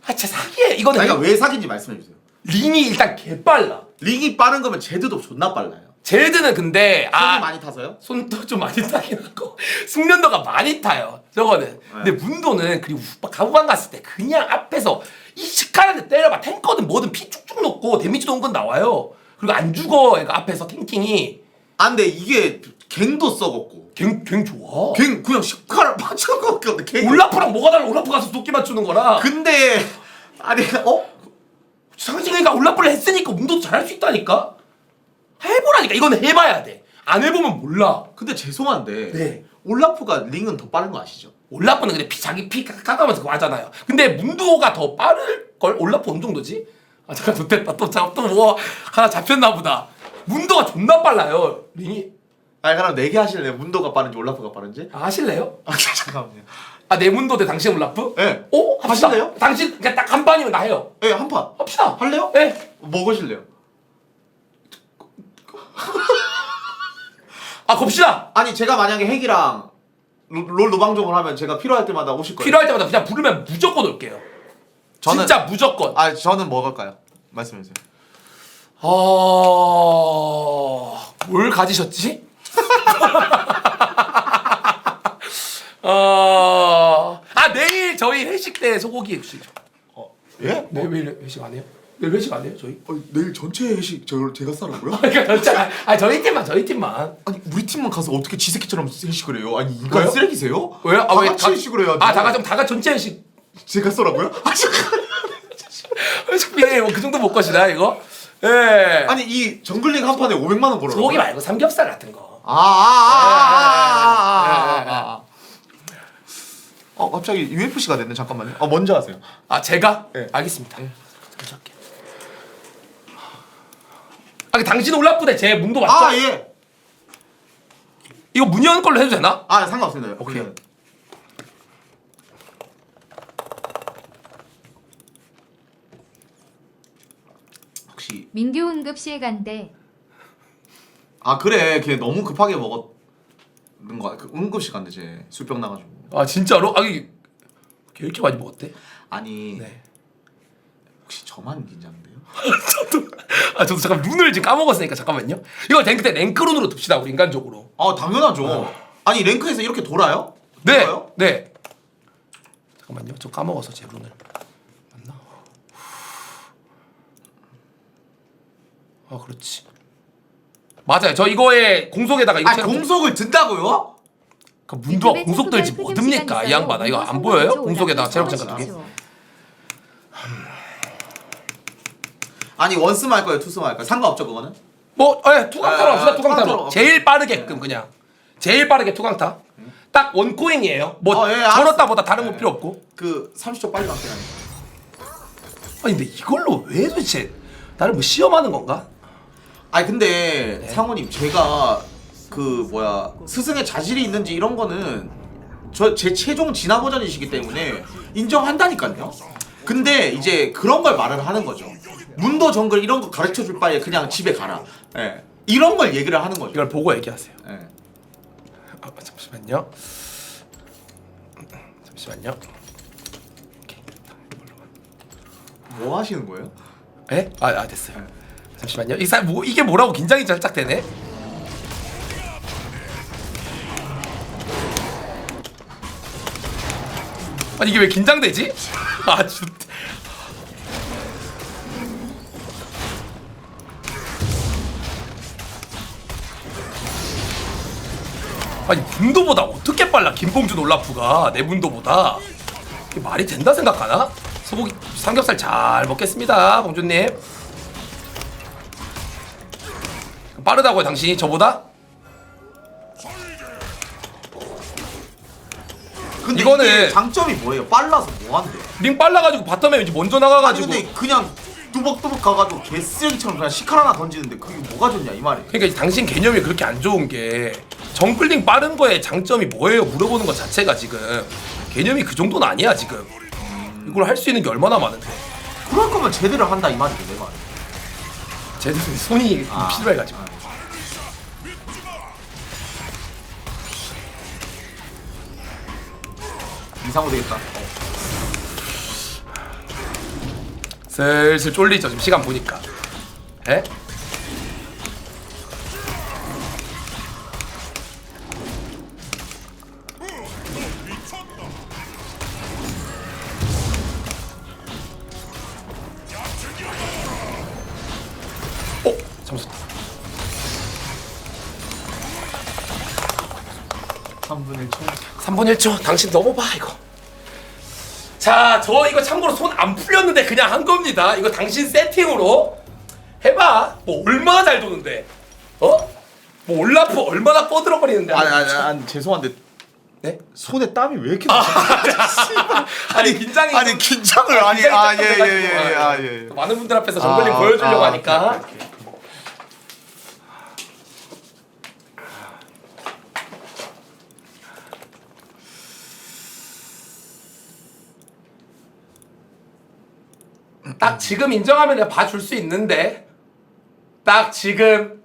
진짜 사기예요. 이거는 그러니까 왜 사기인지 말씀해 주세요. 링이 일단 개빨라. 링이 빠른 거면 제드도 존나 빨라요. 제드는 근데 손이 많이 타서요? 손도 좀 많이 타긴 하고 숙련도가 많이 타요 저거는. 근데 문도는 그리고 가구방 갔을 때 그냥 앞에서 이 시카한테 때려봐. 탱커든 뭐든 피 쭉쭉 녹고 데미지도 은근 나와요. 그리고 안 죽어. 얘가 앞에서 탱킹이. 근데 이게 갱도 썩었고 갱 좋아. 갱 그냥 시카를 맞춘 거 같은데 갱 올라프랑 뭐가 달라. 올라프 가서 도끼 맞추는 거라. 근데 상징이가 올라프를 했으니까 문도도 잘할 수 있다니까. 해보라니까. 이거는 해봐야 돼. 안 해보면 몰라. 근데 죄송한데 네. 올라프가 링은 더 빠른 거 아시죠? 올라프는 근데 자기 피 깎아가면서 그거 하잖아요. 근데 문도가 더 빠를걸? 올라프 어느 정도지? 잠깐 좋됐다. 또 뭐 하나 잡혔나 보다. 문도가 존나 빨라요. 링이. 그럼 4개 하실래요? 문도가 빠른지 올라프가 빠른지? 하실래요? 잠깐만요. 내 문도 대 당신 올라프? 네. 합시다. 하실래요? 당신 그냥 딱 한 판이면 나 해요. 네, 한 판. 합시다. 할래요? 네. 먹으실래요? 겁시다. 아니 제가 만약에 핵이랑 롤 노방종을 하면 제가 필요할 때마다 오실 거예요? 필요할 때마다 그냥 부르면 무조건 올게요. 진짜 무조건. 저는 뭐 갈까요? 말씀해주세요. 뭘 가지셨지? 내일 저희 회식 때 소고기 주시죠. 예? 내일 회식 안 해요? 내일 회식 안 해요 저희? 내일 전체 회식 제가 싸라고요? 그러니까 저희 팀만. 아니 우리 팀만 가서 어떻게 지새끼처럼 회식을 해요? 아니 인간 왜요? 쓰레기세요? 왜요? 다 같이 회식을 해야지. 다 같이 전체 회식. 제가 써라고요? 회식 비에 그 정도 못 것이다 이거. 예. 아니 이 정글링 한 판에 500만 원 걸어요. 소고기 말고 삼겹살 같은 거. 갑자기 UFC가 됐네. 잠깐만요. 먼저 하세요. 제가? 네. 알겠습니다. 먼저 할게요. 당신 올라프대 제 문도 맞죠? 예. 이거 문현 걸로 해도 되나? 상관없습니다. 오케이. 혹시 민규 응급실 간대. 그래. 걔 너무 급하게 먹었는 거야. 응급실 간대 쟤. 술병 나가지고. 진짜로? 걔 이렇게 많이 먹었대? 아니. 네. 혹시 저만 긴장돼요? 저도 잠깐 룬을 지금 까먹었으니까 잠깐만요. 이거 그때 랭크룬으로 둡시다 우리 인간적으로. 당연하죠. 아니 랭크에서 이렇게 돌아요? 네. 돌아요? 네. 잠깐만요. 저 까먹어서 제 룬을. 맞나? 그렇지. 맞아요. 저 이거에 공속에다가 이거 아 공속을 든다고요? 그 문도가 유튜브에 공속 들지 체크백 뭐 흑염 듭니까? 시간 이 양반아. 이거 있어요. 안 보여요? 올라가서 공속에다가 체력 올라가서 잠깐 두개. 올라가서. 아니 원스만 할 거예요? 투스만 할 거예요? 상관없죠 그거는? 뭐, 투강타로 합시다. 투강타로. 투강타로. 제일 빠르게끔 그냥. 제일 빠르게 투강타. 딱 원코인이에요. 뭐 예, 알았어. 저렇다보다 다른 거 필요 없고. 그 30초 빨리 맞게 하니. 아니 근데 이걸로 왜 도대체 나를 뭐 시험하는 건가? 아니 근데 네. 상호님 제가 그 뭐야 스승의 자질이 있는지 이런 거는 제 최종 진화 버전이시기 때문에 인정한다니까요. 근데 이제 그런 걸 말을 하는 거죠. 문도 정글 이런 거 가르쳐 줄 바에 그냥 집에 가라. 예. 이런 걸 얘기를 하는 거죠. 이걸 보고 얘기하세요. 예. 잠시만요. 잠시만요. 오케이. 뭐 하시는 거예요? 에? 됐어요. 잠시만요. 이게 뭐라고 긴장이 살짝 되네. 아니 이게 왜 긴장되지? 아주 아니 문도보다 어떻게 빨라 김봉준 올라프가 내 문도보다 이게 말이 된다 생각하나? 소고기 삼겹살 잘 먹겠습니다 봉준님. 빠르다고요 당신이 저보다? 근데 이거는- 이게 장점이 뭐예요? 빨라서 뭐 한대? 링 빨라가지고 바텀에 이제 먼저 아니 나가가지고 근데 그냥 뚜벅뚜벅 가가지고 개쓰레기처럼 그냥 시칼 하나 던지는데 그게 뭐가 좋냐 이 말이에요. 그러니까 이제 당신 개념이 그렇게 안 좋은 게 정글링 빠른 거에 장점이 뭐예요 물어보는 것 자체가 지금 개념이 그 정도는 아니야 지금. 이걸 할 수 있는 게 얼마나 많은데 그럴 거면 제대로 한다 이 말이죠 내 말. 쟤들 손이 필요해가지고. 이상호 되겠다. 슬슬 쫄리죠 지금 시간 보니까. 에? 잠시만. 3분 1초. 3분 1초 당신 넘어봐 이거. 자, 저 이거 참고로 손 안 풀렸는데 그냥 한 겁니다. 이거 당신 세팅으로 해봐. 뭐 얼마나 잘 도는데, 어? 뭐 올라프 얼마나 뻐들어버리는데. 아니 죄송한데 네? 손에 땀이 왜 이렇게 나지? 아니 긴장이 아니 좀- 긴장을 아, 아니 긴장이 아 좀 예 돼가지고. 예 아 예. 많은 분들 앞에서 정글링 보여주려고 하니까. 오케이. 딱 지금 인정하면 내가 봐줄 수 있는데 딱 지금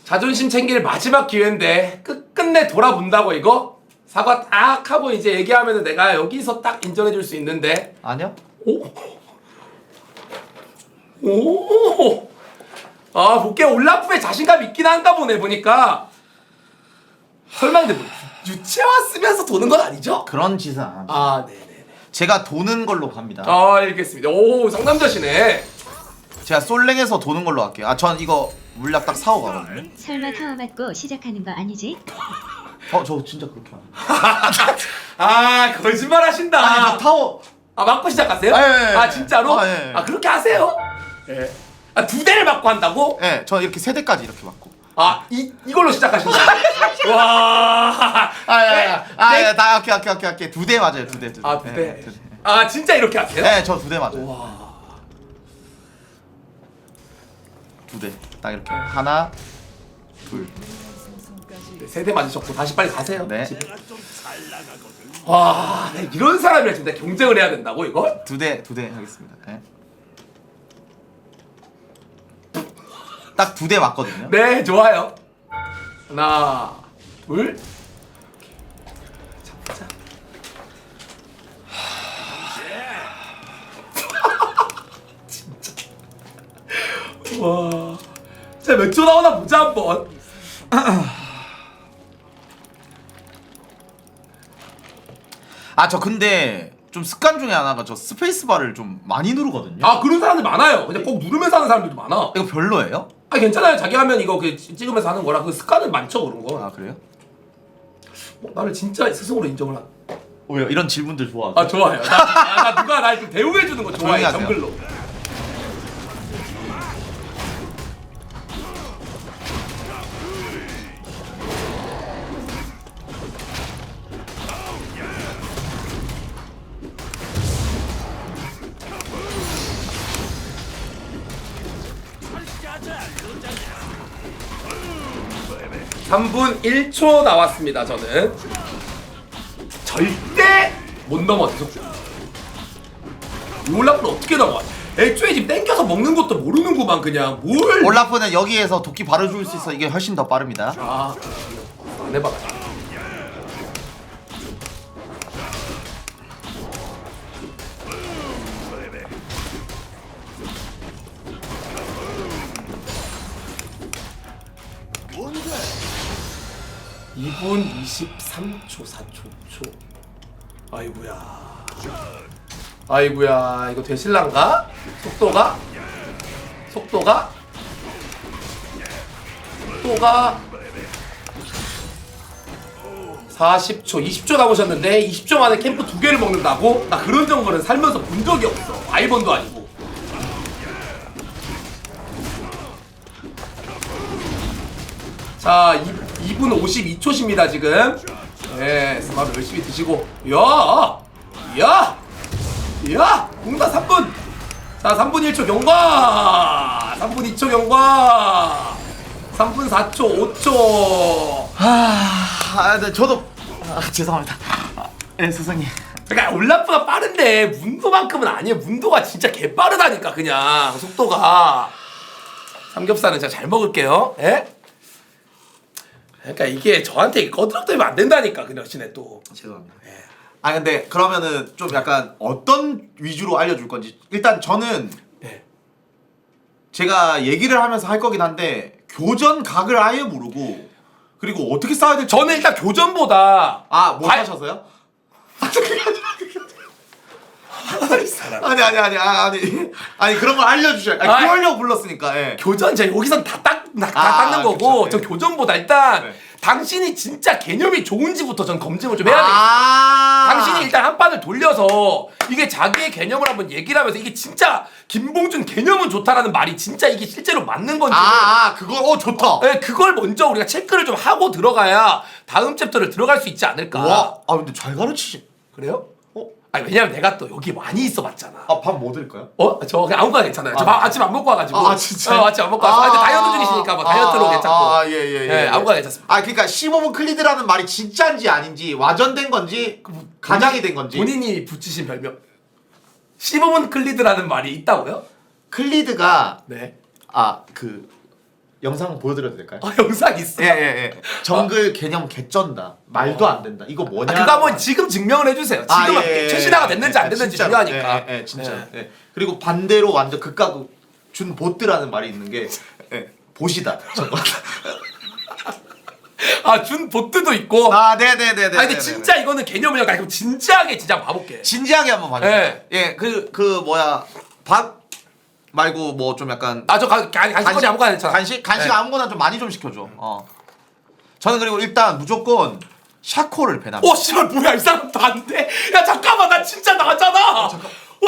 자존심 챙길 마지막 기회인데 끝끝내 돌아본다고 이거? 사과 딱 하고 이제 얘기하면 내가 여기서 딱 인정해줄 수 있는데 아니요? 오! 아 볼게 올라프에 자신감 있긴 한가 보네 보니까. 설마 근데 뭐 유채화 쓰면서 도는 건 아니죠? 그런 짓은 안 합니다. 아 네네네. 제가 도는 걸로 갑니다. 아 알겠습니다. 오 상남자시네. 제가 솔랭에서 도는 걸로 할게요. 전 이거 물약 딱 사고 가거든요. 설마 타워 맞고 시작하는 거 아니지? 저 진짜 그렇게 안 해요. 아 거짓말 하신다. 아니 저 타워 아 맞고 시작하세요? 아, 예, 예. 아 진짜로? 아, 예, 예. 아 그렇게 하세요? 예. 아 두 대를 맞고 한다고? 네, 저 이렇게 세 대까지 이렇게 맞고. 아 이걸로 시작하신다. 와. 다 오케이. 두 대 맞아요, 두 대. 아 두 대. 아 진짜 이렇게 하세요? 네, 저 두 대 맞아요. 와. 두 대. 딱 이렇게 하나, 둘. 세 대 맞으셨고 다시 빨리 가세요. 네. 집에. 와, 네, 이런 사람이랑 진짜 경쟁을 해야 된다고 이걸? 두 대 하겠습니다. 네. 딱 두 대 맞거든요. 네, 좋아요. 하나, 둘. 자, 보자. 진짜. 와. 진짜 몇 초 나오나 보자 한번. 저 근데 좀 습관 중에 하나가 저 스페이스바를 좀 많이 누르거든요. 아 그런 사람들 많아요. 근데 꼭 누르면서 하는 사람들도 많아. 이거 별로예요? 아 괜찮아요. 자기 하면 이거 그 찍으면서 하는 거라 그 습관은 많죠 그런 거. 아 그래요? 나를 진짜 스스로 인정을 한. 왜요? 이런 질문들 좋아하세요? 아 좋아요. 나 누가 날 좀 대우해 주는 거 좋아해. 조용히 하세요. 정글로. (3분 1초) 나왔습니다. 저는 절대 못 넘어 계속. 올라프는 어떻게 넘어? 애초에 지금 땡겨서 먹는 것도 모르는구만 그냥 뭘. 올라프는 여기에서 도끼 바로 줄 수 있어. 이게 훨씬 더 빠릅니다. 안 해봐. 뭔데? 2분 23초 4초 5초. 아이고야 이거 되실란가? 속도가 40초 20초 남으셨는데 20초 만에 캠프 2개를 먹는다고? 나 그런 정보는 살면서 본 적이 없어. 아이번도 아니고. 자 2분 52초십니다 지금. 네 스마트 열심히 드시고. 야 공다 3분. 자 3분 1초 경과. 3분 2초 경과. 3분 4초 5초. 네, 저도 죄송합니다. 네 스승님. 그러니까 올라프가 빠른데 문도만큼은 아니에요. 문도가 진짜 개빠르다니까 그냥 속도가. 삼겹살은 제가 잘 먹을게요. 예? 그러니까 이게 저한테 꺼드럭대면 안 된다니까 그 대신에 또. 죄송합니다. 아 근데 그러면은 좀 약간 어떤 위주로 알려줄 건지 일단 저는 네. 제가 얘기를 하면서 할 거긴 한데 교전 각을 아예 모르고 그리고 어떻게 싸워야 될지 저는 일단 교전보다 못 하셔서요? 아니 그런 걸 알려주셔야 그러려고 불렀으니까. 예. 교전 제가 여기서 다 닦는 거고 그쵸, 전 네. 교전보다 일단 네. 당신이 진짜 개념이 좋은지부터 전 검증을 좀 해야 되겠어요. 당신이 일단 한 판을 돌려서 이게 자기의 개념을 한번 얘기를 하면서 이게 진짜 김봉준 개념은 좋다라는 말이 진짜 이게 실제로 맞는 건지 그걸 좋다. 네, 그걸 먼저 우리가 체크를 좀 하고 들어가야 다음 챕터를 들어갈 수 있지 않을까. 와, 근데 잘 가르치시. 그래요? 아니 왜냐면 내가 또 여기 많이 있어봤잖아. 밥 뭐 드릴까요? 저 그냥 아무거나 괜찮아요. 저 아침 안 먹고 와가지고. 진짜요? 아침 안 먹고 와서. 근데 다이어트 중이시니까 뭐 다이어트로 괜찮고. 예. 아무거나 괜찮습니다. 그러니까 15분 클리드라는 말이 진짜인지 아닌지 와전된 건지 가장이 된 건지. 본인이 붙이신 별명 15분 클리드라는 말이 있다고요? 클리드가 네. 그 영상 보여드려도 될까요? 영상 있어. 예. 정글 개념 개쩐다. 말도 안 된다. 이거 뭐냐? 그거 한번 지금 증명을 해주세요. 지금 최신화가 됐는지 안 됐는지 진짜로. 중요하니까. 진짜. 예. 그리고 반대로 완전 극과 준 보트라는 말이 있는 게 보시다. 준 보트도 있고. 네네네. 근데 진짜 이거는 개념을 그럼 진지하게 진짜 한번 봐볼게. 진지하게 한번 봐주세요. 네. 예, 밥 말고 뭐 좀 약간 저 간식거리 아무거나 괜찮아. 간식 네. 아무거나 좀 많이 좀 시켜줘. 저는 그리고 일단 무조건 샤코를 배납니다. 씨발 뭐야 이 사람도 안 돼. 야 잠깐만 나 진짜 나잖아.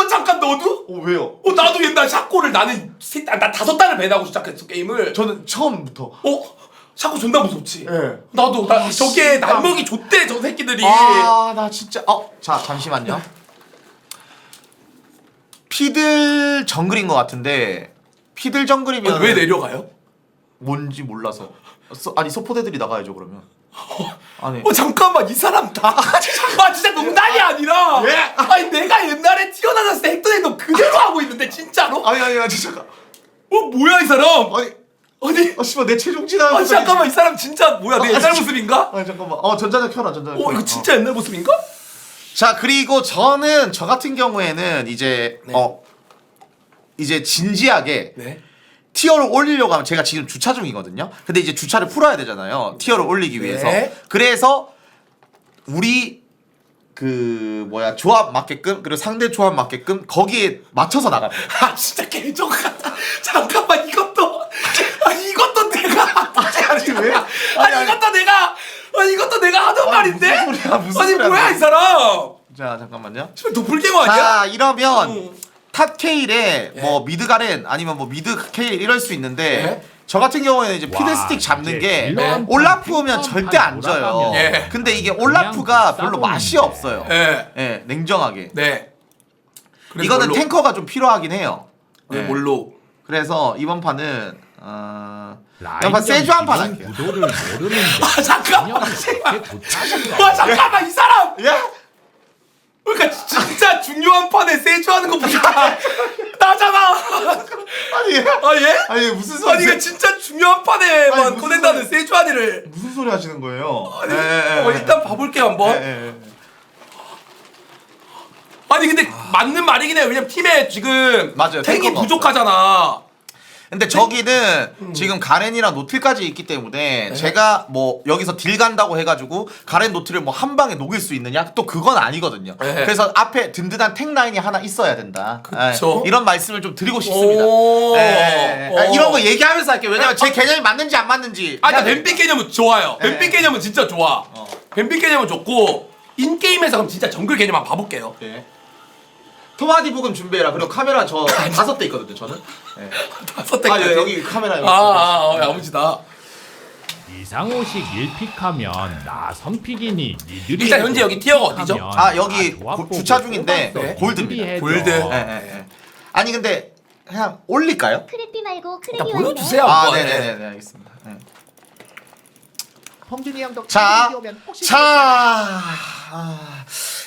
잠깐 너도? 왜요? 나도 옛날 샤코를 나는 나 5달을 배나고 시작했어 게임을. 저는 처음부터. 샤코 존나 무섭지. 예. 나도 저게 날먹이 좆대 저 새끼들이. 나 진짜. 자 잠시만요. 피들 정글인 것 같은데 피들 정글이면 왜 내려가요? 뭔지 몰라서. 서포대들이 나가야죠 그러면. 잠깐만 이 사람 다. 진짜 농담이 아니라. 예? 아니 내가 옛날에 튀어나왔을 때 했던 행동 그대로 하고 있는데 진짜로? 아니 잠깐. 뭐야 이 사람? 아니 씨발 내 체중 지나. 잠깐만 이 사람 진짜 뭐야 내 옛날 모습인가? 잠깐만. 전자적 켜라 전자적. 이거 진짜 옛날 모습인가? 자 그리고 저는 저 같은 경우에는 이제 이제 진지하게 티어를 올리려고 하면 제가 지금 주차 중이거든요. 근데 이제 주차를 풀어야 되잖아요. 티어를 올리기 위해서. 그래서 우리 그 뭐야 조합 맞게끔 그리고 상대 조합 맞게끔 거기에 맞춰서 나갑니다. 아 진짜 개족 같다. 잠깐만 이것도 이것도 내가 아니 왜? 이것도 내가 하던 말인데. 무슨 소리야? 무슨 아니 소리야? 뭐야 이 사람? 자 잠깐만요. 지금 도플갱어 아니야? 자 이러면 탑 케일에 뭐 미드 가렌 아니면 뭐 미드 케일 이럴 수 있는데 예? 저 같은 경우에는 이제 와, 피드스틱 잡는 이제 게 딜러한테 올라프면 딜러 절대 안 져요. 돌아가면 예. 근데 이게 올라프가 별로 싸우는데. 맛이 없어요. 예. 예, 냉정하게. 네. 그래서 이거는 뭘로? 탱커가 좀 필요하긴 해요. 네, 예. 뭘로? 그래서 이번 판은 이번 판 세주 한 판 할게요. 구도를 모르는데 아 잠깐만. 와 잠깐만 이 사람. 예? 그러니까 진짜 중요한 판에 세주하는 거 보니까 나잖아. 아니 아 예? 아니 무슨 소리? 아니 이게 진짜 중요한 판에만 아니, 무슨 꺼낸다는 소리- 세주한이를. 무슨 소리 하시는 거예요? 아니, 예, 예. 일단 봐볼게요 한번. 예, 예. 아니 근데 맞는 말이긴 해요. 왜냐면 팀에 지금 맞아요, 탱이 탱커가 부족하잖아. 근데 저기는 지금 가렌이랑 노틸까지 있기 때문에 네. 제가 뭐 여기서 딜 간다고 해가지고 가렌 노틸을 뭐 한 방에 녹일 수 있느냐? 또 그건 아니거든요. 네. 그래서 앞에 든든한 탱 라인이 하나 있어야 된다. 그쵸. 예, 이런 말씀을 좀 드리고 싶습니다. 오. 예, 예, 예. 오. 이런 거 얘기하면서 할게요. 왜냐면 제 개념이 맞는지 안 맞는지. 아, 나 해야 되니까. 뱀픽 개념은 좋아요. 네. 뱀픽 개념은 진짜 좋아. 뱀픽 개념은 좋고 인게임에서 그럼 진짜 정글 개념 한번 봐볼게요. 예. 토마디 부금 준비해라. 그리고 카메라 저 5대 있거든요. 저는. 예. 5대까지. 아 예, 여기 카메라 여기. 야무지다. 이상호식 1픽하면 나 선픽이니 니들이 일단 현재 여기 티어가 어디죠? 아 여기 주차 중인데 네. 골드입니다. 골드. 예, 예, 예. 아니 근데 그냥 올릴까요? 크리피 말고 일단 크리피 보여주세요. 아, 한번. 네네네, 알겠습니다. 네. 범준이 형도 자, 오면 혹시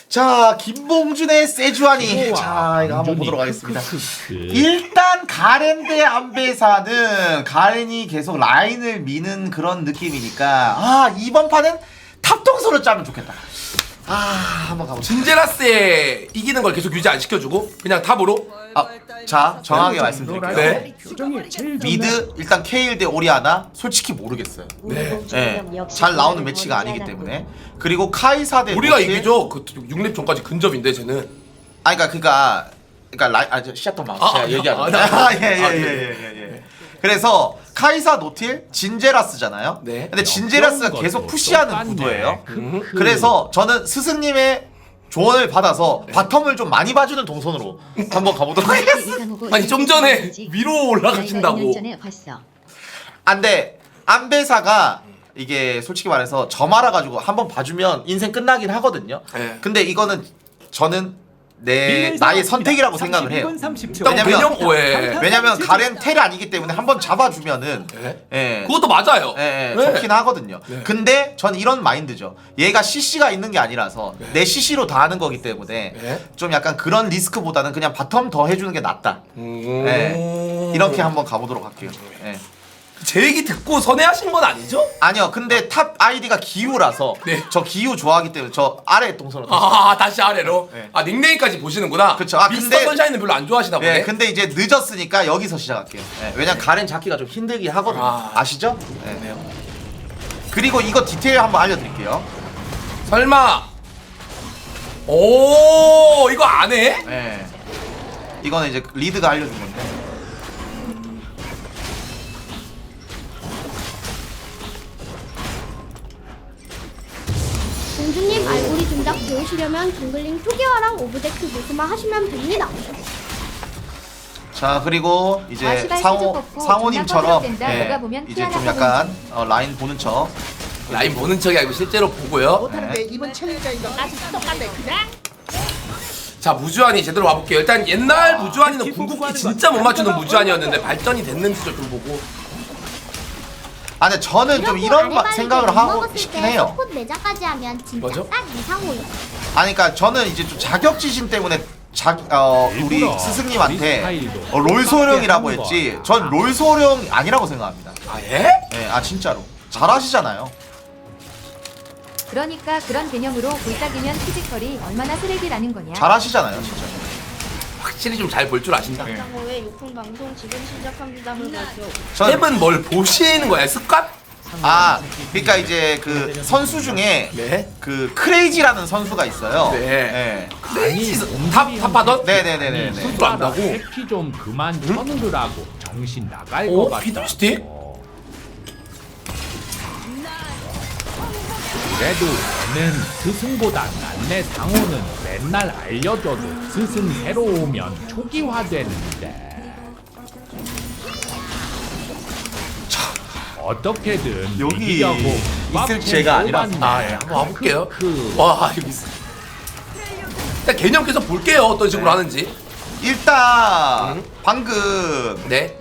자, 김봉준의 세주아니. 자, 이거 한번 보도록 하겠습니다. 일단 가렌 대 안배사는 가렌이 계속 라인을 미는 그런 느낌이니까 이번 판은 탑동서로 짜면 좋겠다. 한번 가보자. 진제라스에 이기는 걸 계속 유지 안 시켜주고 그냥 탑으로. 자, 정확하게 말씀드릴게요. 네. 미드 일단 케일 대 오리아나 솔직히 모르겠어요. 네. 네, 잘 나오는 매치가 아니기 때문에. 그리고 카이사 대 우리가 노틸. 이기죠. 그 6렙 전까지 근접인데 쟤는. 그러니까 시작도 막 제가 얘기하죠. 예. 그래서 카이사 노틸 진제라스잖아요. 네. 근데 진제라스가 계속 푸시하는 구도예요. 그래서 저는 스승님의 조언을 받아서 바텀을 좀 많이 봐주는 동선으로 한번 가보도록 하겠습니다. 아니 좀 전에 위로 올라가신다고. 전에 봤어. 안돼 안배사가 이게 솔직히 말해서 저 말아가지고 한번 봐주면 인생 끝나긴 하거든요. 네. 근데 이거는 저는 나의 선택이라고 생각을 해요. 왜냐면 가렌 텔이 아니기 때문에 한번 잡아주면은 예. 그것도 맞아요. 예, 네. 좋긴 하거든요. 네. 근데 전 이런 마인드죠. 얘가 CC가 있는 게 아니라서 내 CC로 다 하는 거기 때문에 네. 좀 약간 그런 리스크보다는 그냥 바텀 더 해주는 게 낫다. 예. 이렇게 한번 가보도록 할게요. 예. 제 얘기 듣고 선회하신 건 아니죠? 아니요, 근데 탑 아이디가 기우라서 네. 저 기우 좋아하기 때문에 저 아래 동선으로. 다시 아래로. 네. 닉네임까지 보시는구나. 그쵸. 미스터 근데- 선샤인은 별로 안 좋아하시나 보네. 네, 근데 이제 늦었으니까 여기서 시작할게요. 왜냐면 가렌 잡기가 좀 힘들긴 하거든요. 아시죠? 네. 그리고 이거 디테일 한번 알려드릴게요. 설마. 오 이거 안 해? 네. 이거는 이제 리드가 알려준 건데. 공주님 알고리 중작 배우시려면 정글링 토기화랑 오브데크 모스만 하시면 됩니다. 자, 그리고 이제 아시발 시즌 상호님처럼 뽑고 존나 너가 보면 이제 좀 피하나 약간 라인 보는 척. 라인 보는 척이 아니고 실제로 보고요. 못하는데 이번 챌린저인 거 아직 똑같네 그냥. 자 무주환이 제대로 와볼게요. 일단 옛날 무주환이는 궁극기 진짜 못 맞추는 무주환이었는데 발전이 됐는지 좀 보고. 근데 저는 좀 이런 생각을 하고 싶긴 해요. 콧 내자까지 하면 진짜 뭐죠? 딱 이상호예요. 그러니까 저는 이제 좀 자격지심 때문에 우리 일부러 스승님한테 프리스타일로 롤소령이라고 하는 했지. 거야. 전 롤소령 아니라고 생각합니다. 예? 네, 진짜로 잘하시잖아요. 그러니까 그런 개념으로 골딱이면 피지컬이 얼마나 쓰레기라는 거냐. 잘하시잖아요, 진짜. 확실히 좀 잘 볼 줄 아신다. 네. 왜 육풍 방송 지금 시작합니다. 전 탭은 뭘 보시는 거야? 습관? 아 그러니까 이제 그 선수 중에 네. 그 크레이지라는 선수가 있어요. 네. 아니 탑하던? 네네네네. 선수 안다고? 새끼 좀 그만 쳐누르라고 정신 나갈 것 어? 같다. 피드스틱? 그래도 너는 스승보다 낫네. 상호는 맨날 알려줘도 스승 새로 오면 초기화되는데. 어떻게든 여기 이기려고 있을 죄가 아니라. 아, 예. 한번 와볼게요. 그 와, 여기 있어. 일단 개념 계속 볼게요. 어떤 식으로 하는지. 일단 방금 네.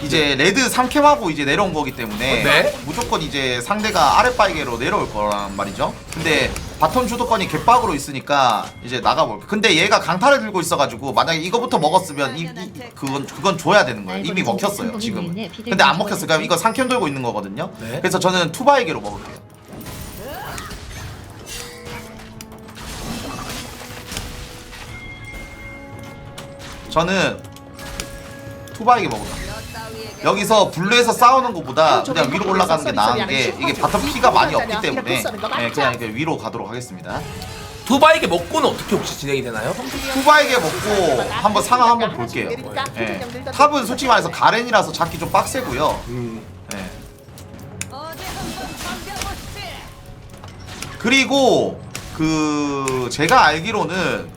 이제 레드 3캠하고 이제 내려온 거기 때문에 네. 무조건 이제 상대가 아랫바이게로 내려올 거란 말이죠. 근데 바텀 주도권이 개빡으로 있으니까 이제 나가볼게. 근데 얘가 강타를 들고 있어가지고 만약에 이거부터 먹었으면 그건 줘야 되는 거예요. 이미 먹혔어요 지금. 근데 안 먹혔어요. 그러니까 이거 3캠 돌고 있는 거거든요. 네. 그래서 저는 투바이게로 먹을게요. 저는 투바이게 먹을게요. 여기서 블루에서 싸우는 것보다 그냥 위로 올라가는 게 나은 게 이게 바텀 피가 많이 없기 때문에 그냥 이렇게 위로 가도록 하겠습니다. 두바에게 먹고는 어떻게 혹시 진행이 되나요? 투바에게 먹고 한번 상황 한번 볼게요. 예. 탑은 솔직히 말해서 가렌이라서 잡기 좀 빡세고요. 예. 그리고 그 제가 알기로는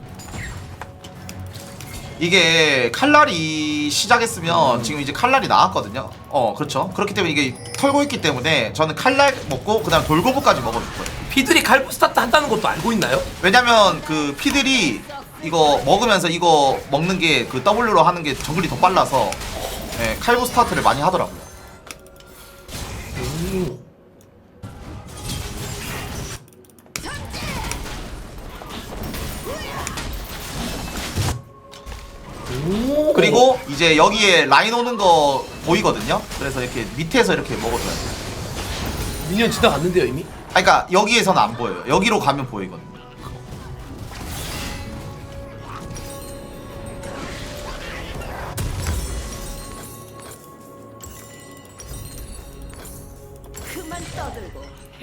이게 칼날이 시작했으면 지금 이제 칼날이 나왔거든요. 그렇죠. 그렇기 때문에 이게 털고 있기 때문에 저는 칼날 먹고 그다음 돌고부까지 먹어줄 거예요. 피들이 칼부 스타트 한다는 것도 알고 있나요? 왜냐면 그 피들이 이거 먹으면서 이거 먹는 게 그 W로 하는 게 정글이 더 빨라서 예, 칼부 스타트를 많이 하더라고요. 그리고 이제 여기에 라인 오는 거 보이거든요. 그래서 이렇게 밑에서 이렇게 먹어줘야 돼요. 미니언 지나갔는데요 이미? 아, 그러니까 여기에서는 안 보여요. 여기로 가면 보이거든요.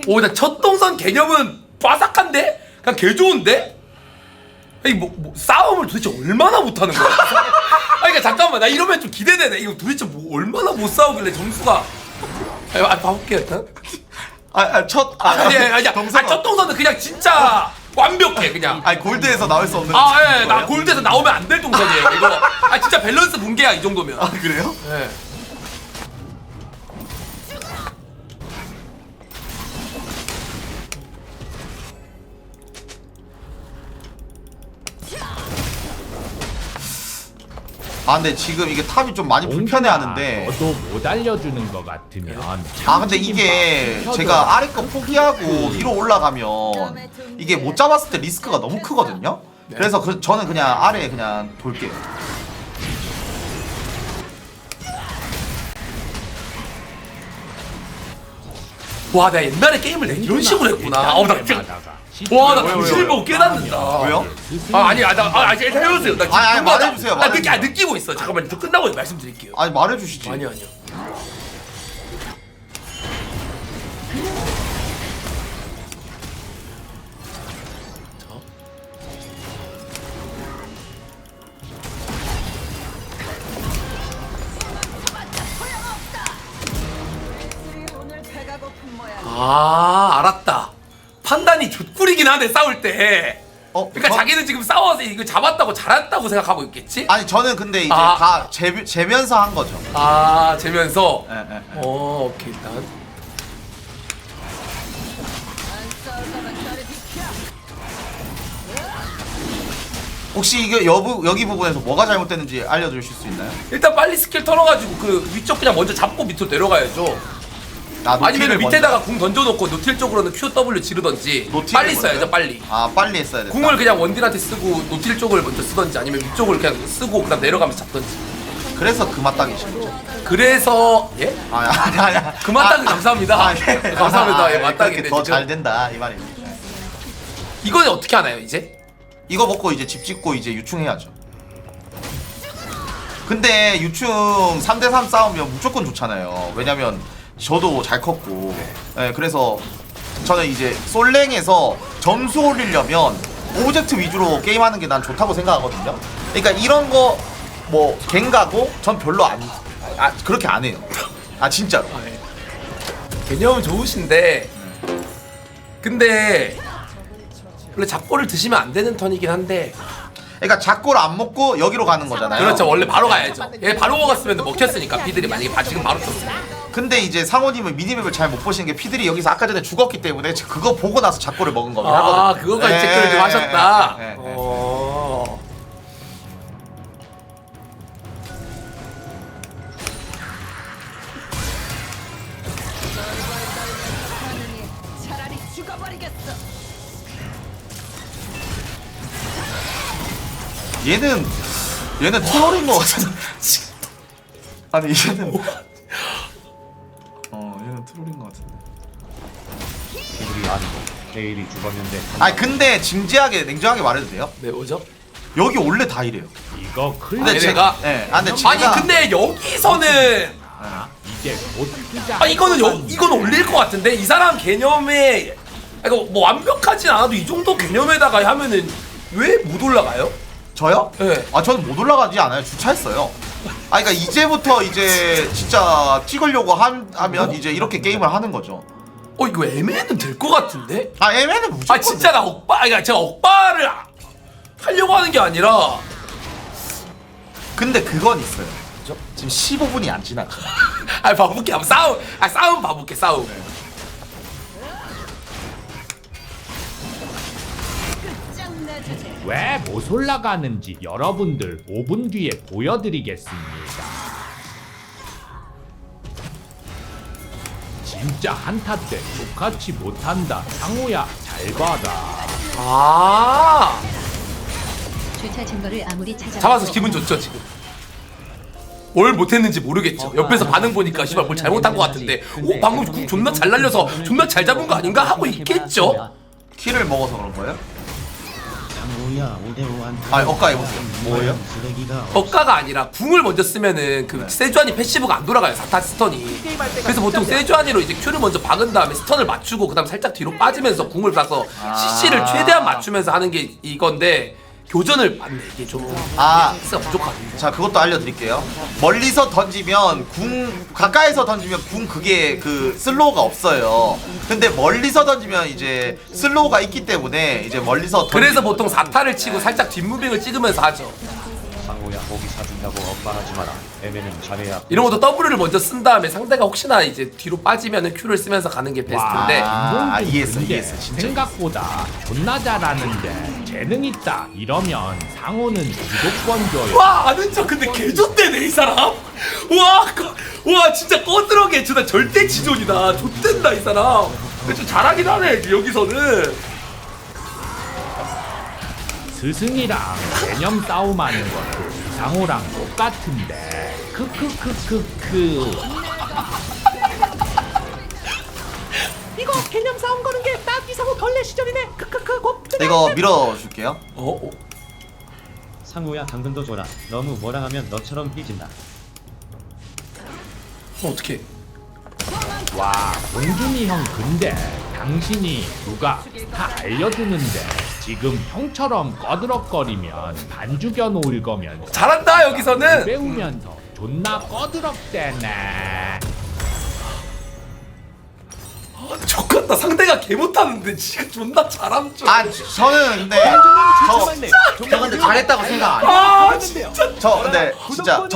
오, 나 첫 동선 개념은 바삭한데? 그냥 개 좋은데? 아니 뭐 싸움을 도대체 얼마나 못하는 거야? 아니 그러니까 잠깐만 나 이러면 좀 기대되네. 이거 도대체 뭐 얼마나 못 싸우길래 점수가 봐볼게요 일단. 첫 첫 동선은 그냥 진짜 완벽해 그냥. 아니 골드에서 나올 수 없는. 예, 나 골드에서 나오면 안 될 동선이에요 이거. 진짜 밸런스 붕괴야 이 정도면. 아 그래요? 예. 아 근데 지금 이게 탑이 좀 많이 불편해하는데. 너도 못 알려주는 것 같으면. 아 근데 이게 제가 아래 거 포기하고 위로 올라가면 이게 못 잡았을 때 리스크가 너무 크거든요. 그래서 저는 그냥 아래에 그냥 돌게요. 와, 내가 옛날에 게임을 이런 식으로 했구나. 나 정신을 보고 깨닫는다. 왜요? 일단 해주세요. 나 지금 아니, 뭔가 말해주세요, 느끼고 있어. 잠깐만, 저 끝나고 말씀드릴게요. 아니 말해주시지. 아니요. 알았다. 판단이 족구리긴 한데 싸울 때. 그러니까 자기는 지금 싸워서 이거 잡았다고 잘했다고 생각하고 있겠지? 아니 저는 근데 이제 다 재면서 한 거죠. 재면서. 예. 오케이 일단. 혹시 이게 여기 부분에서 뭐가 잘못됐는지 알려주실 수 있나요? 일단 빨리 스킬 털어가지고 그 위쪽 그냥 먼저 잡고 밑으로 내려가야죠. 아니면 밑에다가 궁 던져놓고 노틸 쪽으로는 QW 지르던지 빨리 써야죠 빨리. 빨리 했어야 돼. 궁을 그냥 원딜한테 쓰고 노틸 쪽을 먼저 쓰던지 아니면 위쪽을 그냥 쓰고 그다음 내려가면서 잡던지. 그래서 그 맞닥이시죠. 그래서 예? 아니야. 그 맞닥이 감사합니다. 네. 감사합니다. 예, 맞닥인데 더 잘 된다 이 말이에요. 이거는 어떻게 하나요 이제? 이거 먹고 이제 집 짓고 이제 유충해야죠. 근데 유충 3대3 싸우면 무조건 좋잖아요. 왜냐면 저도 잘 컸고 예, 그래서 저는 이제 솔랭에서 점수 올리려면 오브젝트 위주로 게임하는 게 난 좋다고 생각하거든요. 그러니까 이런 거 뭐 갱가고 전 별로 그렇게 안 해요. 아 진짜로. 개념은 좋으신데 근데 원래 잡고를 드시면 안 되는 턴이긴 한데 그러니까 작골 안 먹고 여기로 가는 거잖아요. 그렇죠. 원래 바로 가야죠. 얘 바로 먹었으면 먹혔으니까 피들이 만약에 지금 바로 쳤으면. 근데 이제 상호님은 미니맵을 잘 못 보시는 게 피들이 여기서 아까 전에 죽었기 때문에 그거 보고 나서 작골을 먹은 거긴 하거든요. 아 그거까지 체크를 좀 하셨다. 예. 얘는 트롤인 거 같은데. 아니 얘는 얘는 트롤인 거 같은데. 피들이 아니고 내일이 죽었는데 아니 근데 진지하게 냉정하게 말해도 돼요? 네 뭐죠? 여기 원래 다 이래요. 이거 클릭 근데 내가 네, 근데 제가 아니 근데 여기서는 이제 곧 뜨자. 아 이건 올릴 것 같은데 이 사람 개념에 이거 뭐 완벽하진 않아도 이 정도 개념에다가 하면은 왜 못 올라가요? 저요? 네. 아 저는 못 올라가지 않아요. 주차했어요. 아 그러니까 이제부터 이제 진짜 찍으려고 하면 이제 이렇게 게임을 하는 거죠. 이거 애매는 될 것 같은데? 아 애매는 무조건. 아 진짜 나 그러니까 제가 억바를 하려고 하는 게 아니라 근데 그건 있어요. 지금 15분이 안 지났죠. 아 봐볼게 한번 싸움 봐볼게 싸움. 왜 못 올라가는지 여러분들 5분 뒤에 보여드리겠습니다. 진짜 한타 때 똑같이 못한다. 상호야 잘 봐라. 아 주차 증거를 아무리 찾아 잡아서 기분 좋죠 지금. 뭘 못했는지 모르겠죠. 옆에서 반응 보니까 씨발 뭘 잘못한 것 같은데 오 방금 궁 존나 잘 날려서 존나 잘 잡은 거 아닌가 하고 있겠죠. 키를 먹어서 그런 거예요? 상호야 5대5한테 아 억까 해보세요. 뭐예요? 쓰레기가 억가가 아니라 궁을 먼저 쓰면은 그 세주안이 패시브가 안 돌아가요. 사타 스턴이. 그래서 보통 세주안이로 이제 Q를 먼저 박은 다음에 스턴을 맞추고 그다음 살짝 뒤로 빠지면서 궁을 쏴서 CC를 최대한 맞추면서 하는 게 이건데 교전을 맞네 이게 좀 X가 부족하네. 자 그것도 알려드릴게요. 멀리서 던지면 궁 가까이서 던지면 궁 그게 그 슬로우가 없어요. 근데 멀리서 던지면 이제 슬로우가 있기 때문에 이제 멀리서 그래서 보통 4타를 치고 살짝 뒷무빙을 찍으면서 하죠. 상호야 고기 사준다고 억울하지 마라. 애매는 잘해야. 이런 것도 W를 먼저 쓴 다음에 상대가 혹시나 이제 뒤로 빠지면은 Q를 쓰면서 가는 게 베스트인데 아, 이해했어, 근데 이해했어, 진짜 생각보다 존나 잘하는데 재능 있다 이러면 상호는 무조건 줘요. 와 아는 척 근데 개존대네 이 사람. 와 진짜 꺼들어게 주다 절대 지존이다. 좆된다 이 사람. 근데 좀 잘하긴 하네 여기서는. 스승이랑 개념 싸움하는 것도 상호랑 똑같은데 크크크크크. 이거 개념 싸움 거는 게 딱 이상호 벌레 시절이네. 크크크 곱들. 이거 밀어줄게요. 상호야 당근도 줘라. 너무 뭐라 하면 너처럼 삐진다. 어떻게? 와 공준이 형 근데 당신이 누가 다 알려주는데 지금 형처럼 꺼드럭거리면 반 죽여 놓을 거면서 잘한다 여기서는. 배우면서 존나 꺼드럭대네. 족같다 상대가 개 못하는데 지가 존나 잘함 좀. 아 저는 근데 저 근데 잘했다고 생각 안 해요. 아 진짜. 저 근데 진짜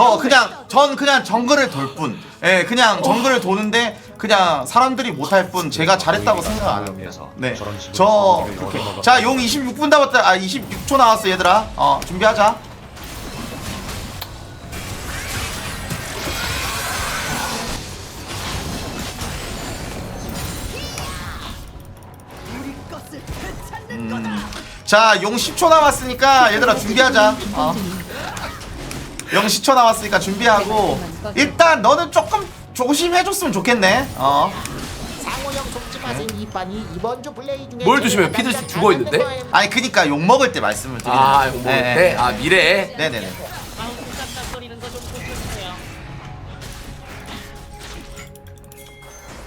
전 그냥 정글을 돌 뿐. 예, 그냥 정글을 도는데 그냥 사람들이 못할 뿐 제가 잘했다고 생각 안 해요. 네. 저 그렇게. 자, 용 26분 남았다. 아, 26초 나왔어, 얘들아. 준비하자. 자, 용 10초 남았으니까 얘들아 준비하자. 용 10초 남았으니까 준비하고 일단 너는 조금 조심해줬으면 좋겠네. 상호 형 솔직하신 이반이 이번 주 플레이 중에 뭘 조심해? 피들스 죽어 있는데? 아니 그니까 욕 먹을 때 말씀을 드리는 아 거죠. 이거 뭐 때? 아 미래. 네네네.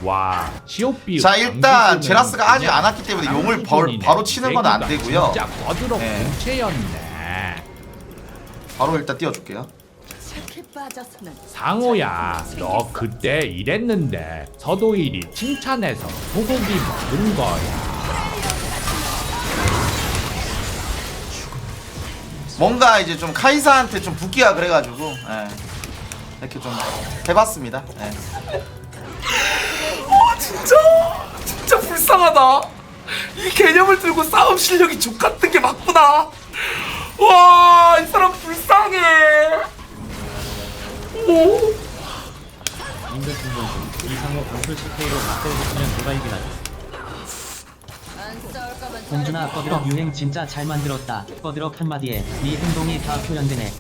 와 시오피. 자, 일단 제라스가 아직 안 왔기 때문에 용을 바로 치는 건 안 되고요. 진짜 거드러 네. 공채였네. 바로 일단 띄워줄게요. 상호야, 너 그때 이랬는데 서도일이 칭찬해서 소고기 먹은 거야. 뭔가 이제 좀 카이사한테 좀 붙기가 그래가지고 예. 이렇게 좀 해봤습니다. 예. 진짜 불쌍하다. 이 개념을 들고 싸움 실력이 족같은 게 맞구나. 와, 이 사람 불쌍해. 오. 이상호 방풀 CK로 맞대붙으면 누가 이기나. 공준아 꺼드럭 유행 진짜 잘 만들었다. 꺼드럭 한마디에 네 행동이 다 표현되네.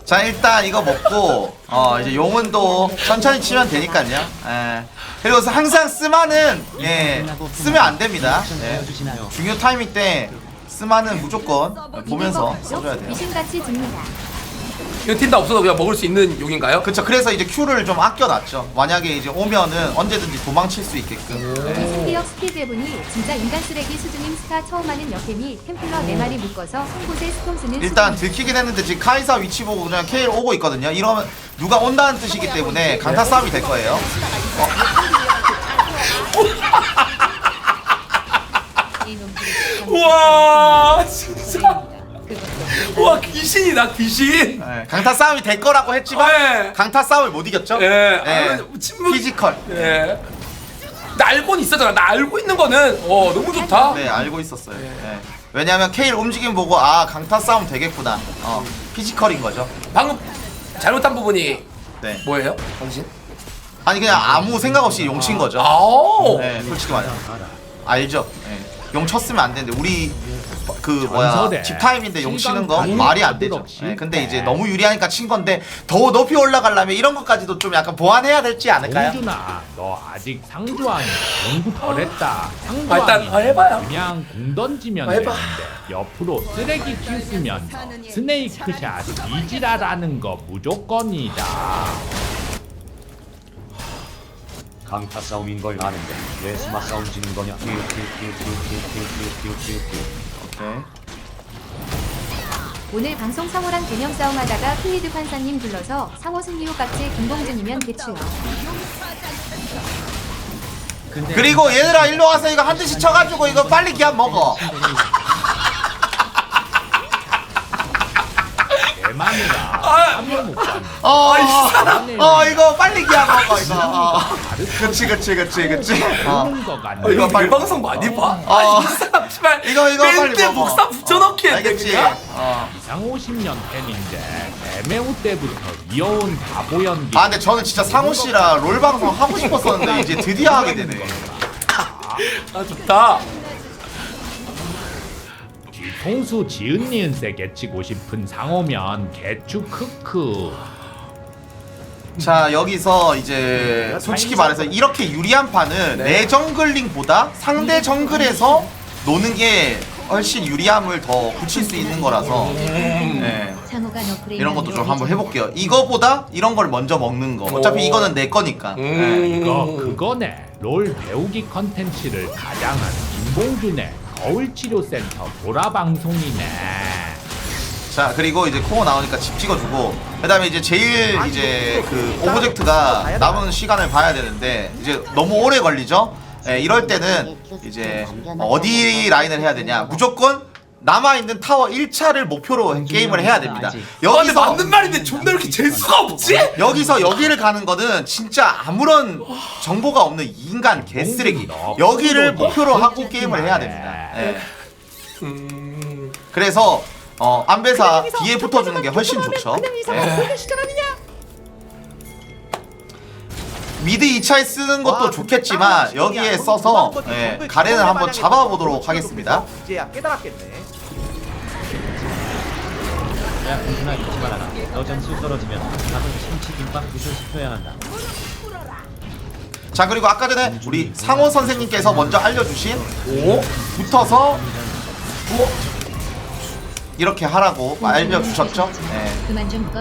자, 일단 이거 먹고 이제 용은 또 천천히 치면 되니까요. 예. 그리고 항상 스마는 쓰면 안 됩니다. 예. 중요 타이밍 때 스마는 무조건 보면서 써줘야 돼요. 미신같이 듭니다. 이거 틴다 없어도 그냥 먹을 수 있는 용인가요? 그쵸. 그래서 이제 Q를 좀 아껴놨죠. 만약에 이제 오면은 언제든지 도망칠 수 있게끔. 신기역 스피드해보니 진짜 인간 쓰레기 수준임. 스타 처음 하는 역캠이 템플러 4마리 묶어서 한 곳에 스톰 쓰는 일단 들키긴 했는데 지금 카이사 위치 보고 그냥 K를 오고 있거든요. 이러면 누가 온다는 뜻이기 때문에 강타 싸움이 될 거예요. 우와, 진짜. 와, 귀신이다, 귀신. 네, 강타 싸움이 될 거라고 했지만 네. 강타 싸움을 못 이겼죠. 예. 네. 아, 침묵. 피지컬. 예. 나 알고는 있었잖아. 나 알고 있는 거는 너무 좋다. 네, 알고 있었어요. 네. 왜냐하면 K를 움직임 보고 아 강타 싸움 되겠구나. 피지컬인 거죠. 방금 잘못한 부분이 네. 뭐예요? 당신? 아니 그냥 아무 생각 없이 용 친 거죠. 아오. 네, 솔직히 말해. 알죠. 네. 용 쳤으면 안 되는데 우리 그 뭐야 전설에 집 타임인데 용 치는 거 실감 말이 안 되죠. 없이. 네, 근데 이제 너무 유리하니까 친 건데 더 높이 올라가려면 이런 것까지도 좀 약간 보완해야 될지 않을까요? 공준아, 너 아직 상주하니 공부 덜했다. 아, 일단 해봐요. 그냥 공 던지면 해봐. 되는데 옆으로 쓰레기 큐 쓰면서 스네이크샷 이지라라는 거 무조건이다. 강타 싸움인 걸 아는데 왜 스마 싸움 지는 거냐? 오케이. 오늘 방송 상호랑 개념 싸움 하다가 플리드 판사님 불러서 상호 승리 후 깍지 김봉준이면 대추요. 그리고 얘들아 일로 와서 이거 한 대씩 쳐가지고 이거 빨리 기합 먹어. 대만이라 한번 못 봤네. 이거 빨리 기합 먹어 이거. 그치. 그런 거 같네. 이거 말방송 많이 봐? 이 사람 씨발 이거 빨리 멘트 먹어. 목사 붙여넣기 했네. 알겠지? 그냥? 이상 50년 팬인데 애매우 때부터 이어온 바보 연기. 아 근데 저는 진짜 상호 씨랑 롤 방송 하고 싶었었는데 이제 드디어 하게 되네. 아, 좋다. 뒤통수 지은 니은새 개치고 싶은 상호면 개추 크크. 자 여기서 이제 솔직히 말해서 이렇게 유리한 판은 내 정글링보다 상대 정글에서 노는 게 훨씬 유리함을 더 붙일 수 있는 거라서 네. 이런 것도 좀 한번 해볼게요. 이거보다 이런 걸 먼저 먹는 거. 어차피 이거는 내 거니까. 네. 이거 그거네. 롤 배우기 컨텐츠를 가장한 김봉준의 거울치료센터 보라방송이네. 자 그리고 이제 코어 나오니까 집 찍어주고 그다음에 이제 제일 이제 그 오브젝트가 남은 시간을 봐야 되는데 이제 너무 오래 걸리죠. 예, 이럴 때는 이제 어디 라인을 해야 되냐 무조건 남아있는 타워 1차를 목표로 게임을 해야 됩니다. 근데 여기서 맞는 말인데 존나 이렇게 재수가 없지? 여기서 여기를 가는 거는 진짜 아무런 정보가 없는 인간 개쓰레기. 여기를 목표로 하고 게임을 해야 됩니다. 예. 그래서 안배사 뒤에 붙어주는 게 훨씬 좋죠. 예. 미드 2차에 쓰는 것도 좋겠지만 여기에 써서 가렌을 한번 잡아보도록 하겠습니다. 이제야 깨달았겠네. 야 공준아 잊지 말아라. 너 점수 떨어지면 밥은 참치김밥 2,000씩 한다. 자 그리고 아까 전에 우리 상호 선생님께서 먼저 알려주신 붙어서 이렇게 하라고 알려주셨죠. 네.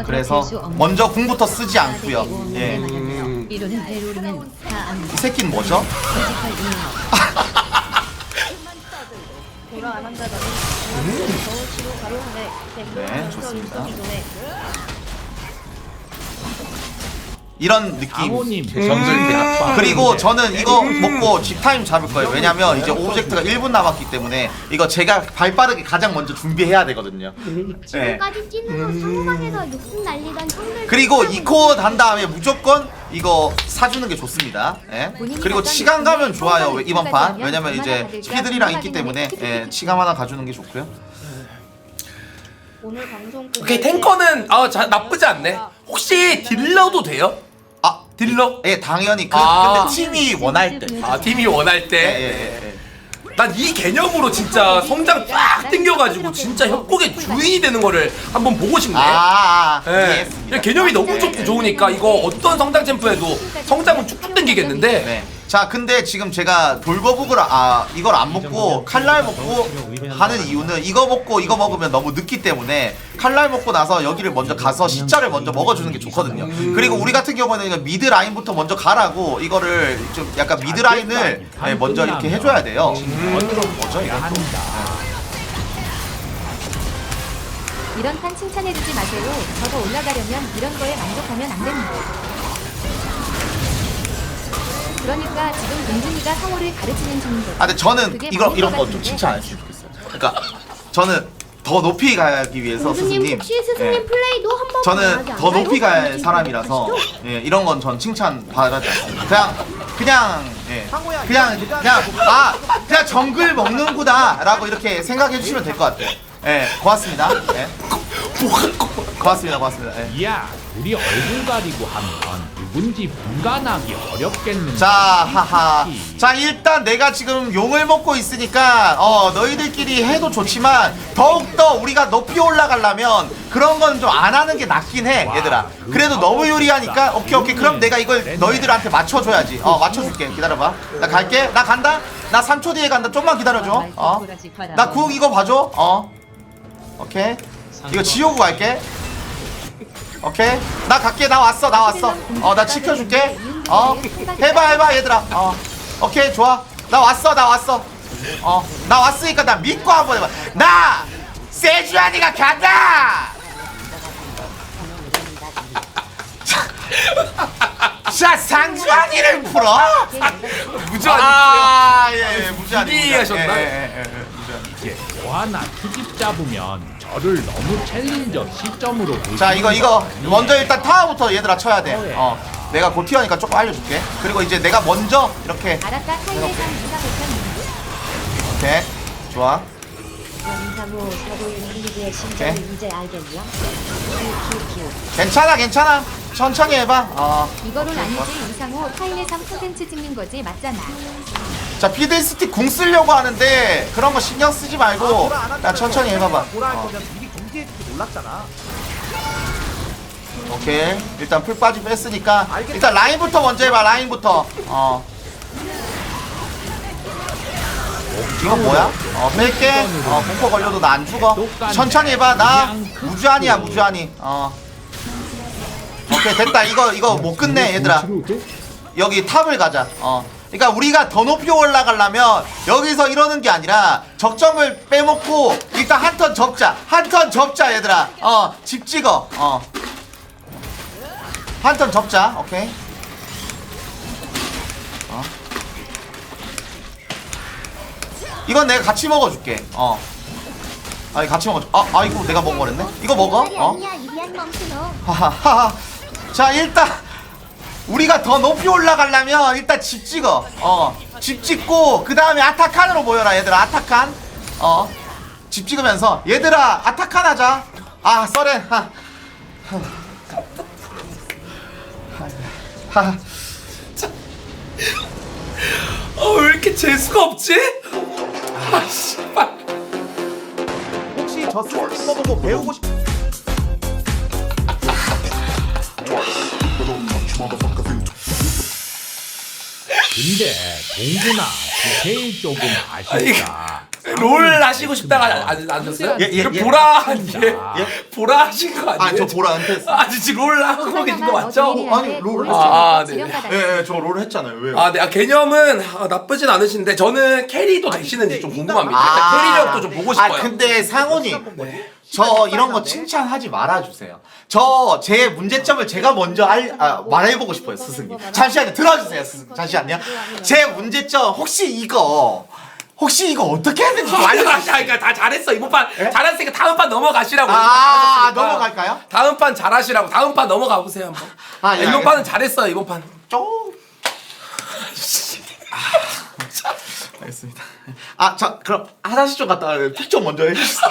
그래서 먼저 궁부터 쓰지 않고요. 예. 지금 이로는 배로는 다 이 압니다. 새끼는 뭐죠? 피지컬 인형. 보라 안 한다더니 저우치로 바로 네, 좋습니다. 이런 느낌. 상호님 정글 때. 그리고 저는 이거 먹고 집타임 잡을 거예요. 왜냐면 이제 오브젝트가 1분 남았기 때문에 이거 제가 발빠르게 가장 먼저 준비해야 되거든요. 네. 지금까지 찐으로 상호방에서 욕심 날리던 형들. 그리고 2코 단 다음에 무조건 이거 사주는 게 좋습니다. 예. 그리고 치감 가면 좋아요. 이번 판. 왜냐면 이제 스피들이랑 있기 때문에 예, 치감 하나 가주는 게 좋고요. 오늘 방송 오케이 탱커는 나쁘지 않네. 혹시 딜러도 돼요? 아, 딜러? 예, 당연히. 아. 근데 팀이 원할 때. 아 팀이 원할 예, 때. 예, 예. 난 이 개념으로 진짜 성장 쫙 땡겨가지고 진짜 협곡의 주인이 되는 거를 한번 보고 싶네. 아, 예. 이해했습니다. 개념이 너무 좋으니까 이거 어떤 성장 챔프에도 성장은 쭉쭉 땡기겠는데. 네. 자, 근데 지금 제가 돌거북을 이걸 안 먹고 칼날 먹고 하는 이유는 이거 먹고 이거 먹으면 너무 늦기 때문에 칼날 먹고 나서 여기를 먼저 가서 시자를 먼저 먹어주는 게 좋거든요. 그리고 우리 같은 경우는 이거 미드 라인부터 먼저 가라고 이거를 좀 약간 미드 라인을 네, 먼저 이렇게 해줘야 돼요. 뭐죠 이거? 이런 판 칭찬해주지 마세요. 저도 올라가려면 이런 거에 만족하면 안 됩니다. 그러니까 지금 공준이가 상호를 가르치는 중인 거죠. 근데 저는 그게 이런 맞는 거 것 좀 같은데. 칭찬 안 했으면 좋겠어요. 그러니까 저는 더 높이 가기 위해서 교수님 스승님. 혹시 스승님 예. 플레이도 한번 저는 더 높이 갈 사람이라서 예, 이런 건 전 칭찬 받지 않습니다. 그냥 그냥 정글 먹는구나라고 이렇게 생각해 주시면 될 것 같아요. 예, 고맙습니다. 예. 고맙습니다. 예. 야 우리 얼굴 가리고 하면 누군지 분간하기 어렵겠는데. 자, 하하. 자, 일단 내가 지금 용을 먹고 있으니까 너희들끼리 해도 좋지만 더욱더 우리가 높이 올라가려면 그런 건 좀 안 하는 게 낫긴 해, 얘들아. 그래도 너무 유리하니까 오케이. 그럼 내가 이걸 너희들한테 맞춰줘야지. 맞춰줄게. 기다려봐. 나 갈게. 나 간다. 나 3초 뒤에 간다. 좀만 기다려줘. 나 궁 이거 봐줘. 오케이. 이거 지우고 갈게. 오케이. 나 갈게. 나 왔어. 나 지켜줄게. 해봐 얘들아. 오케이 좋아. 나 왔어. 나 왔으니까 나 믿고 한번 해봐. 나 세주안이가 간다. 자, 상주안이를 풀어. 무주환이 예, 무주안이. 준비하셨나? 이제 뭐 하나 트집 잡으면 저를 너무 챌린저 시점으로 자, 이거 먼저 일단 타워부터 얘들아 쳐야 돼. 내가 고티어니까 조금 알려줄게. 그리고 이제 내가 먼저 이렇게. 알았다. 타이레상 이사 못한 오케이. 좋아. 양상호 사고인 클리드의 심정을 이제 알겠냐? 괜찮아. 천천히 해봐. 이거론 아니지. 이상호 타이레상 콘텐츠 찍는 거지 맞잖아. 자, 피들스틱 궁 쓰려고 하는데 그런 거 신경 쓰지 말고 나 천천히 해봐봐. 오케이. 일단 풀 빠지고 했으니까 일단 라인부터 먼저 해봐. 라인부터. 이거 뭐야? 뺄게. 공포 걸려도 나 안 죽어. 천천히 해봐. 나 무주한이야. 오케이, 됐다. 이거 못 끝내, 얘들아. 여기 탑을 가자. 그러니까 우리가 더 높이 올라가려면 여기서 이러는 게 아니라 적정을 빼먹고 일단 한 턴 접자. 얘들아. 집 찍어. 한 턴 접자. 오케이. 이건 내가 같이 먹어줄게. 아니, 같이 먹어줘. 이거 내가 먹어버렸네. 이거 먹어. 아니야 이리한 멈추너. 하하하. 자, 일단 우리가 더 높이 올라가려면 일단 집 찍어. 집 찍고 그 다음에 아타칸으로 모여라, 얘들아. 아타칸. 집 찍으면서 얘들아 아타칸 하자. 썰렌. 왜 이렇게 재수가 없지? 씨발. 혹시 저 스포 보고 배우고 싶? 근데 동준아 디테일 조금 아쉽다. 롤 하시고 싶다가 안 하셨어요? 예. 보라 예? 보라 하신 거 아니에요? 저 보라 은퇴했어. 아 지금 롤 하고 계신 거 맞죠? 아니, 롤. 네. 저 롤을 했잖아요. 왜요? 아, 네. 개념은 나쁘진 않으신데 저는 캐리도 되시는지 좀 궁금합니다. 일단 캐리력도 좀 보고 싶어요. 근데 상호님, 저 이런 거 칭찬하지 말아주세요. 저 제 문제점을 제가 먼저 말해보고 싶어요, 스승님. 잠시만요, 들어주세요, 스승님. 잠시만요. 제 문제점 혹시 이거 어떻게 해야 되는지 좀 알려주세요. 그러니까 다 잘했어 이번 판 잘했으니까 다음 판 넘어가시라고. 넘어갈까요? 다음 판 잘하시라고. 다음 판 넘어가 보세요 한번. 예, 이번 판은 잘했어요 이번 판. 알겠습니다. 자 그럼 화장실 좀 갔다 와요. 픽 좀 먼저 해주세요.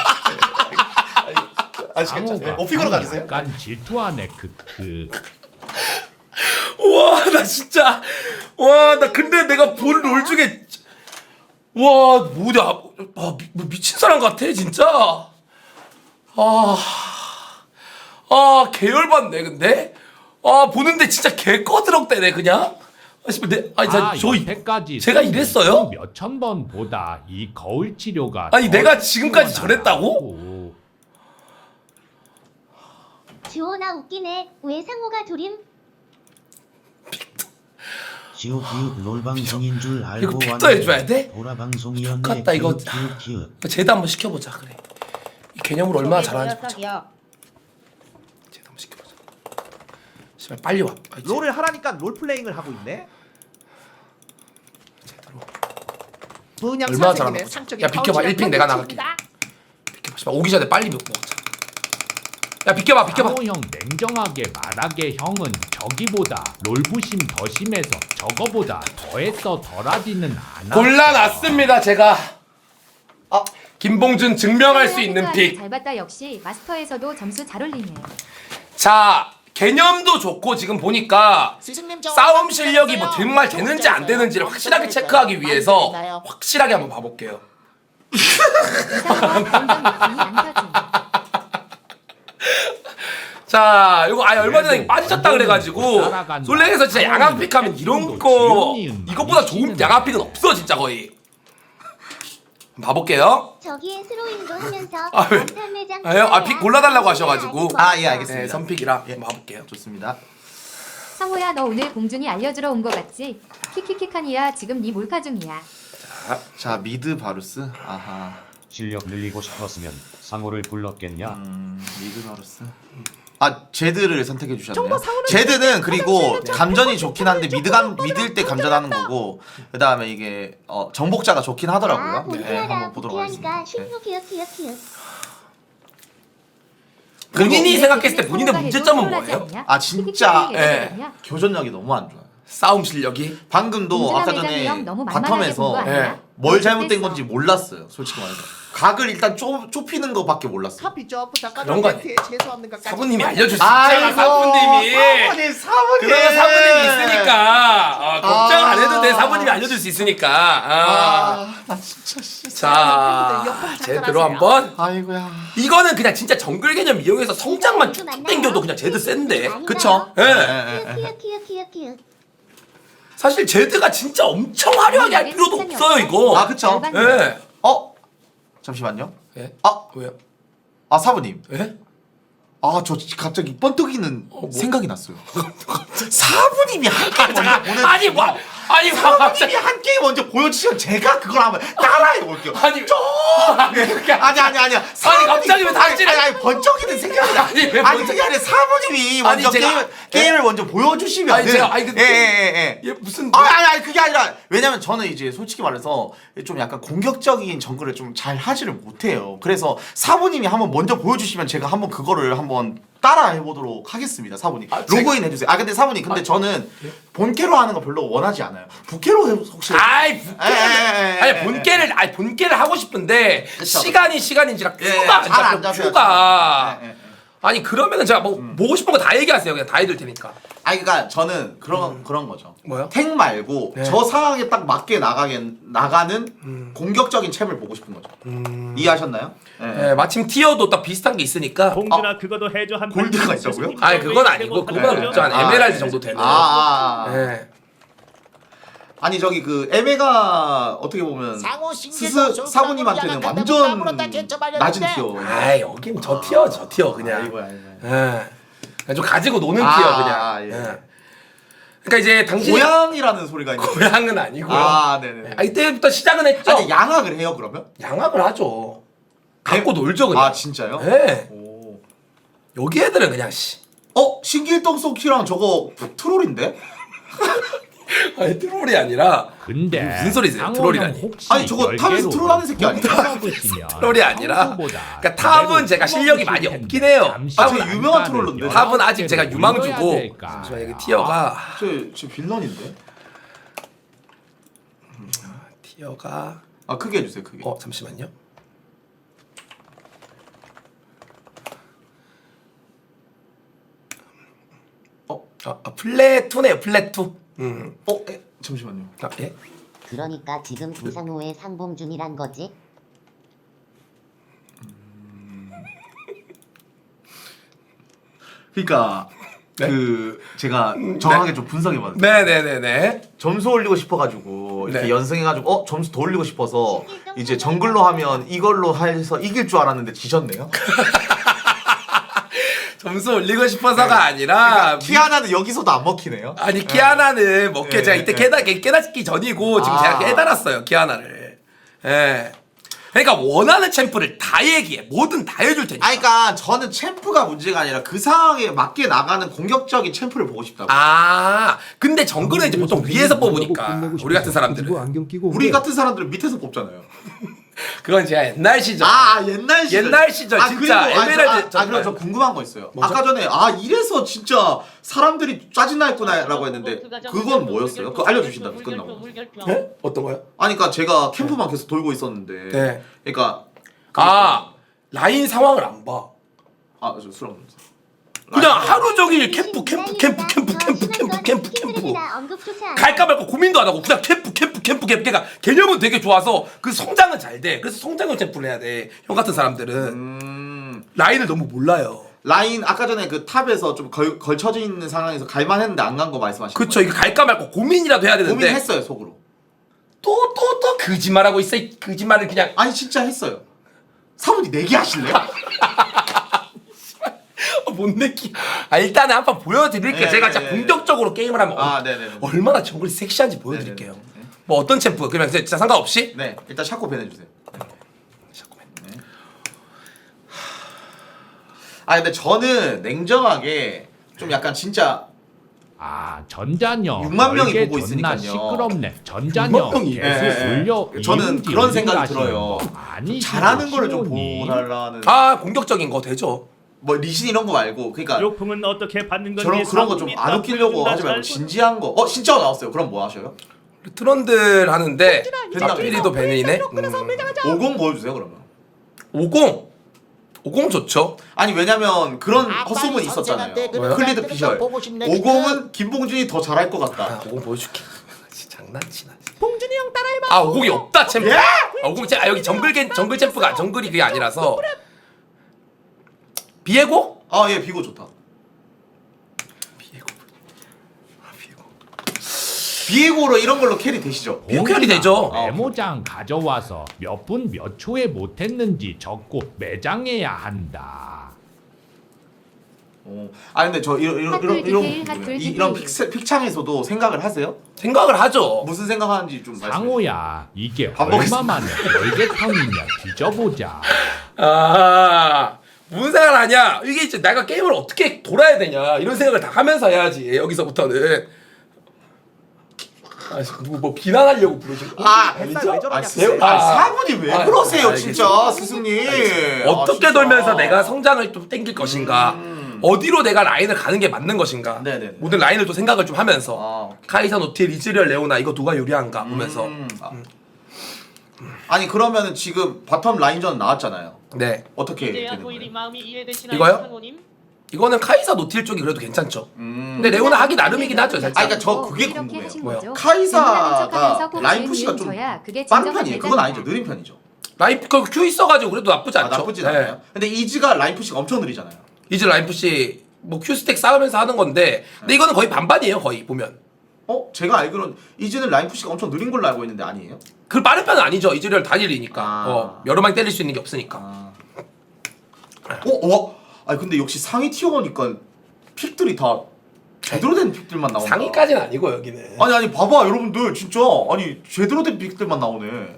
아시겠죠? 오픽으로 가주세요. 약간 질투하네 크크. 와 나 진짜 나 근데 내가 본 롤 중에 와 뭐냐 미친 사람 같아 진짜. 계열받네 근데. 보는데 진짜 개 꺼드럭대네 그냥. 여태까지 제가 이랬어요? 몇천 번 보다 이 거울 치료가 아니 내가 지금까지 저랬다고? 지호나 웃기네. 왜 상호가 둘임? 지옥기육 롤방송인 줄 알고 이거 픽도 해줘야 돼? 보라방송이었네. 똑같다, 이거. 키읔. 쟤도 한번 시켜보자 그래. 이 개념으로 얼마나 잘하는지 보자. 쟤도 한번 시켜보자. 씨발 빨리 와. 롤을 하라니까 롤플레잉을 하고 있네. 제대로. 분양 얼마나 선생님의 잘하나 상적인 야 비켜봐 파우치가 1픽 내가 나갈게. 비켜봐 씨발 오기 전에 빨리 먹자. 야 비켜봐. 상호 형 냉정하게 말하게 형은 저기보다 롤부심 더 심해서 저거보다 더했어 덜하지는 않아. 골라놨습니다 제가. 김봉준 증명할 수 있는 픽. 잘 봤다 역시 마스터에서도 점수 잘 올리네. 자 개념도 좋고 지금 보니까 싸움 실력이 뭐 정말 되는지 안 되는지를 확실하게 체크하기 위해서 확실하게 한번 봐볼게요. 이상호와 그런 느낌이 안 터지. 자, 이거 얼마 전에 빠지셨다 그래가지고 솔랭에서 진짜 양악픽하면 이런 거 이것보다 좋은 양악픽은 없어 진짜 거의. 봐볼게요. 저기에 스로잉도 하면서 픽 골라달라고 하셔가지고. 예 알겠습니다. 네, 선픽이라 봐볼게요. 좋습니다. 상호야 너 오늘 봉준이 알려주러 온 거 같지? 키키키카니야 지금 네 몰카 중이야. 자 미드 바루스. 아하. 실력 늘리고 싶었으면 상호를 불렀겠냐? 미드 바루스. 제드를 선택해 주셨네요. 제드는 그리고 감전이 좋긴 한데 미드일 때 감전하는 거고 그 다음에 이게 정복자가 좋긴 하더라고요. 네, 한번 보도록 하겠습니다. 본인이 생각했을 때 본인의 문제점은 뭐예요? 진짜 예. 교전력이 너무 안 좋아요. 싸움 실력이? 방금도 아까 전에 바텀에서 뭘 잘못된 건지 몰랐어요. 솔직히 말해서 각을 일단 좁히는 거밖에 몰랐어요. 카피죠. 그런 거 아니야? 죄송합니다. 사부님이 알려주시잖아. 사부님이. 그러면 사부님이 있으니까 걱정 안 해도 돼. 사부님이 알려줄 수 있으니까. 나 진짜 자 제대로 한번. 아이고야. 이거는 그냥 진짜 정글 개념 이용해서 성장만 쭉 당겨도 그냥 제드 센데. 그쵸? 예. 사실 제드가 진짜 엄청 화려하게 할 필요도 없어요 이거. 그쵸? 예. 잠시만요. 예? 왜요? 사부님. 예? 저 갑자기 번뜩이는 생각이 났어요. 사부님이 한 게임 먼저 보내. 사부님이 한 게임 먼저 보여주시면 제가 그걸 한번 따라해 볼게요. 아니야. 갑자기 왜 당신이 번쩍이는 생각이 나. 그게 아니라 사부님이 먼저 게임을 먼저 보여주시면. 무슨 그게 아니라 왜냐면 저는 이제 솔직히 말해서 좀 약간 공격적인 정글을 좀 잘 하지를 못해요. 그래서 사부님이 한번 먼저 보여주시면 제가 한번 그거를 한번 따라 해보도록 하겠습니다. 사부님 로그인 해주세요. 근데 사부님 저는 본캐로 하는 거 별로 원하지 않아요. 부캐로 혹시 본캐를 하고 싶은데 그쵸. 시간인지라 큐가 아니 그러면은 제가 뭐 보고 싶은 거 다 얘기하세요. 그냥 다 해둘 테니까. 그러니까 저는 그런 거죠. 뭐요? 탱 말고 저 상황에 딱 맞게 나가는 공격적인 챔을 보고 싶은 거죠. 이해하셨나요? 네, 마침 티어도 딱 비슷한 게 있으니까. 봉준아 그거도 해줘 한 골드가 있다고요? 그건 아니고 그거보다 높죠. 한 에메랄드 정도 되는. 네. 아니 저기 그 에메가 어떻게 보면 사부님한테는 완전 낮은 티어. 아 여긴 저 티어 그냥. 아이고야. 예. 좀 가지고 노는 티어 그냥. 예. 예. 그러니까 이제 당신이 고양이라는 소리가 있는데. 고향은 아니고요. 아, 네네. 아 이때부터 시작은 했죠. 아니 양악을 해요 그러면? 양악을 하죠. 갖고 놀죠 그냥. 아 진짜요? 네. 오. 여기 애들은 그냥 씨. 신길동 소키랑 저거 트롤인데? 아니 트롤이 아니라 근데 무슨 소리세요? 상호 트롤이라니. 형 혹시 아니, 저거 탑에서 10개로 트롤하는 새끼 아니야? 뽑아보시면 트롤이 아니라. 평소보다 그러니까 탑은 그래도 제가 실력이 많이 뽑아보실 없긴 해요. 텐데 아, 잠시 저 유명한 안간을 트롤러인데. 여러 탑은 아직 제가 개로 유망주고. 올려야 될까요? 잠시만요, 이게 티어가 저 빌런인데? 티어가 크게 해주세요 크게. 잠시만요. 플랫 2네요 플랫 2. 잠시만요. 예? 그러니까 지금 이상호의 상봉준이란 거지? 그러니까 네? 제가 정확하게 좀 분석해봤어요. 네네네네. 점수 올리고 싶어가지고 이렇게 네. 연승해가지고 점수 더 올리고 싶어서 이제 정글로 하면 이걸로 해서 이길 줄 알았는데 지셨네요. 점수 올리고 싶어서가 아니라 키아나는 여기서도 안 먹히네요. 아니 키아나는 먹게 네, 제가 이때 깨닫기 전이고 지금 제가 깨달았어요 키아나를. 예. 그러니까 원하는 챔프를 다 얘기해. 뭐든 다 해줄 테니까. 그러니까 저는 챔프가 문제가 아니라 그 상황에 맞게 나가는 공격적인 챔프를 보고 싶다고. 근데 정글은 이제 보통 위에서 뽑으니까 우리 같은 사람들은. 우리 같은 사람들은 밑에서 뽑잖아요. 그건 제가 옛날 시절. 옛날 시절. 옛날 시절 진짜 에메랄드. 그리고 저 궁금한 거 있어요. 뭐죠? 아까 전에 이래서 진짜 사람들이 짜증나겠구나라고 했는데 그건 뭐였어요? 그거 알려주신다면 끝나고. 네? 어떤 거요? 아니 그러니까 제가 캠프만 계속 돌고 있었는데. 네. 그러니까. 라인 상황을 안 봐. 저 술 없는. 그냥 하루 종일 캠프. 갈까 말까 고민도 안 하고 그냥 캠프. 그러니까 개념은 되게 좋아서 그 성장은 잘 돼. 그래서 성장형 챔프를 해야 돼. 형 같은 사람들은 라인을 너무 몰라요. 라인 아까 전에 그 탑에서 좀 걸쳐져 있는 상황에서 갈만했는데 안 간 거 말씀하시는 그쵸. 거예요? 이거 갈까 말까 고민이라도 해야 되는데 고민했어요 속으로. 또 거짓말하고 있어. 이 거짓말을 그냥. 아니 진짜 했어요. 사부님 내기 하실래요? 못 느끼. 일단은 한번 보여드릴게요. 네, 제가 네, 진짜 네. 본격적으로 게임을 하면 네네. 얼마나 정글이 섹시한지 보여드릴게요. 뭐 어떤 챔프 그냥 진짜 상관없이. 네 일단 샤코벤 해주세요. 샤코벤. 네. 근데 저는 냉정하게 좀 약간 진짜 전자녀 6만 명이 10개 보고 존나 있으니까요. 시끄럽네. 전자녀 6만 명이. 계속 올려. 저는 이은지 그런 생각이 하시는 들어요. 거 아니시죠, 잘하는 거를 좀 시모님? 보달라는. 공격적인 거 되죠. 뭐 리신 이런 거 말고 그러니까 욕품은 어떻게 받는 건지 그런 거 좀 안 웃기려고 하지 말고 진지한 거. 진짜가 나왔어요. 그럼 뭐 하셔요? 트런들 하는데 벤이다, 필이도 벤이네. 50 보여주세요 그러면. 50 좋죠. 아니 왜냐면 그런 헛소문이 있었잖아요. 클리드 피셜. 50은 김봉준이 더 잘할 것 같다. 50 보여줄게. 장난치나. 봉준이 형 따라해봐. 50이 없다 챔프. 50 여기 정글 챔프가 정글이 그게 아니라서. 비에고? 예 비고 좋다. 비에고로 이런 걸로 캐리 되시죠? 비에고 캐리 되죠. 메모장 가져와서 몇 분 몇 초에 못했는지 적고 매장해야 한다. 근데 저 이런 픽창에서도 생각을 하세요? 생각을 하죠. 무슨 생각하는지 좀 말씀해. 상호야 이게 반복했습니다. 얼마 만에 별개탕이냐 뒤져보자. 무슨 생각을 하냐? 이게 이제 내가 게임을 어떻게 돌아야 되냐 이런 생각을 다 하면서 해야지. 여기서부터는 뭐 비난하려고 부르신 거 아니죠? 사분이 왜 그러세요 진짜 스승님. 어떻게 진짜. 돌면서 내가 성장을 좀 땡길 것인가, 어디로 내가 라인을 가는 게 맞는 것인가, 네네네. 모든 라인을 또 생각을 좀 하면서 카이사, 노틸, 이즈리얼, 레오나 이거 누가 유리한가 보면서. 아니 그러면은 지금 바텀 라인전 나왔잖아요. 네. 어떻게 되는 거예요? 이거요? 이거는 카이사, 노틸 쪽이 그래도 괜찮죠. 근데 레오나 하기 나름이긴 하죠 살짝. 그러니까 저 그게 궁금해요. 뭐요? 카이사가 라인 푸시가 좀 빠른 편이에요. 그건 아니죠. 느린 편이죠. 라인 큐 있어가지고 그래도 나쁘지 않죠. 나쁘진 않아요. 근데 이즈가 라인 푸시가 엄청 느리잖아요. 이즈 라인 푸시 뭐 큐 스택 쌓으면서 하는 건데, 근데 이거는 거의 반반이에요 거의 보면. 제가 알기로는 이제는 라인 푸시가 엄청 느린 걸로 알고 있는데 아니에요? 그 빠른 편은 아니죠. 이즈리얼 단일이니까. 아. 여러 마리 때릴 수 있는 게 없으니까. 아니 근데 역시 상위 티어니까 픽들이 다 제대로 된 픽들만 나온다. 상위까지는 아니고 여기는. 아니 봐봐 여러분들 진짜 아니 제대로 된 픽들만 나오네.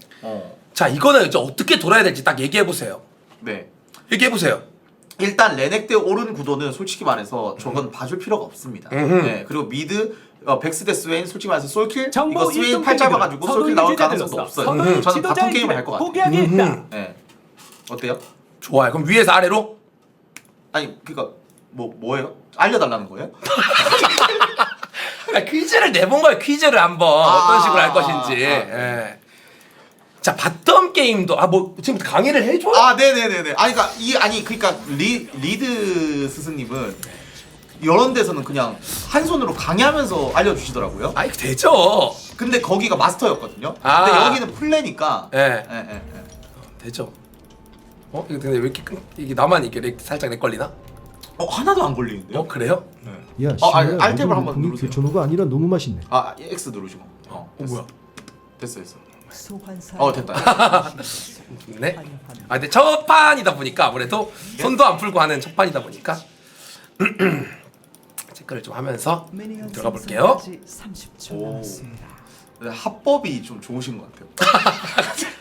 자 이거는 이제 어떻게 돌아야 될지 딱 얘기해 보세요. 네. 얘기해 보세요. 일단 레넥 대 오른 구도는 솔직히 말해서 저건 봐줄 필요가 없습니다. 네. 그리고 미드 백스 대 스웨인 솔직히 말해서 솔킬 이거 스웨인 팔 잡아가지고 솔킬 나올 가능성도 없어요. 저는 바텀 게임을 할 것 같아요. 포기하게 했다. 네. 어때요? 좋아요. 그럼 위에서 아래로? 아니 그니까 뭐예요? 알려달라는 거예요? 그러니까 퀴즈를 내본 거예요. 퀴즈를 한번 어떤 식으로 할 것인지. 예. 자 바텀 게임도 뭐 지금 강의를 해줘요? 네네네네. 그러니까 리드 스승님은 이런 데서는 그냥 한 손으로 강의하면서 알려주시더라고요. 아니 되죠. 근데 거기가 마스터였거든요. 근데 여기는 플레니까. 예. 되죠. 이거 근데 왜 이렇게 이게 나만 이게 살짝 렉 걸리나? 하나도 안 걸리는데요? 그래요? 야, 알탭을 한번 누르세요. 교촌호가 아니라 너무 맛있네. X 누르시고. 뭐야? 됐어. 소환사. 됐다. 네. 근데 첫 판이다 보니까 아무래도 손도 안 풀고 하는 첫 판이다 보니까 체크를 좀 하면서 들어가 볼게요. 30초 남았습니다. 합법이 좀 좋으신 것 같아요.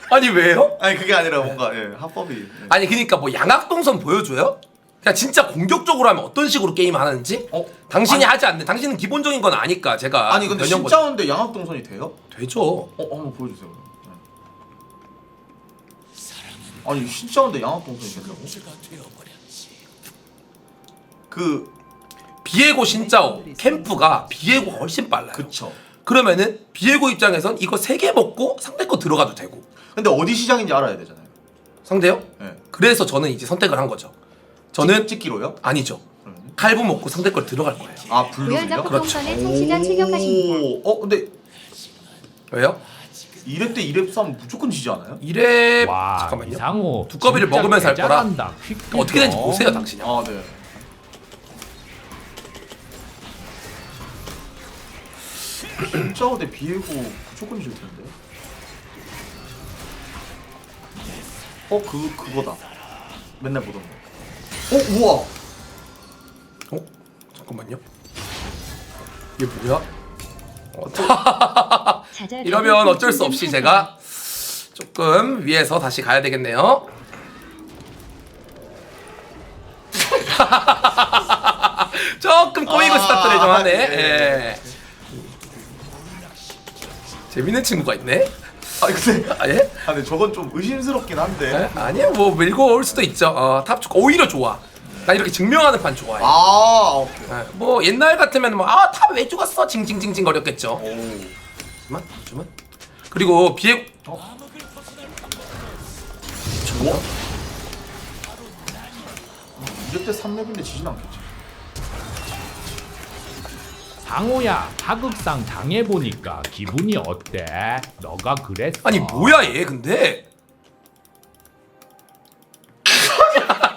아니 왜요? 아니 그게 아니라 뭔가 합법이. 아니 그러니까 뭐 양악동선 보여줘요? 그냥 진짜 공격적으로 하면 어떤 식으로 게임 하는지? 당신이 하지 않는 당신은 기본적인 건 아니까 제가 아니 근데 진짜인데 양악동선이 돼요? 되죠. 한번 보여주세요. 아니 진짜인데 양악동선이 된다고? 그 비에고 신짜오 캠프가 비에고가 훨씬 빨라요. 그쵸. 그러면은 비에고 입장에선 이거 3개 먹고 상대 거 들어가도 되고. 근데 어디 시장인지 알아야 되잖아요. 상대요? 네. 그래서 저는 이제 선택을 한 거죠. 저는 찍기로요? 아니죠. 칼부 먹고 상대 걸 들어갈 거예요. 우열 블루를요? 작품 동선에 청취자 출격하십니다. 근데 왜요? 2렙 대 2렙 싸움 무조건 지지 않아요? 2렙 와, 잠깐만요. 이상호 두꺼비를 진짜 먹으면서 할 거라 잘한다. 어떻게 되는지 보세요 당신이. 네. 진짜오 대 비에고 무조건 질 텐데. 그거다. 맨날 보던 거. 우와. 잠깐만요. 이게 뭐야? 이러면 어쩔 수 없이 제가 조금 위에서 다시 가야 되겠네요. 조금 꼬이고 스타트를 좀 하네. 예. 재밌는 친구가 있네. 근데 예? 근데 저건 좀 의심스럽긴 한데. 아니요, 뭐 밀고 올 수도 있죠. 탑 오히려 좋아. 난 이렇게 증명하는 판 좋아해. 오케이. 뭐 옛날 같으면 탑 왜 죽었어? 징징징징 거렸겠죠. 잠깐만. 그리고 비에 좋아? 2렙 대 3렙인데 지진 않겠지. 상호야, 하극상 당해보니까 기분이 어때? 너가 그랬어. 아니 뭐야 얘 근데.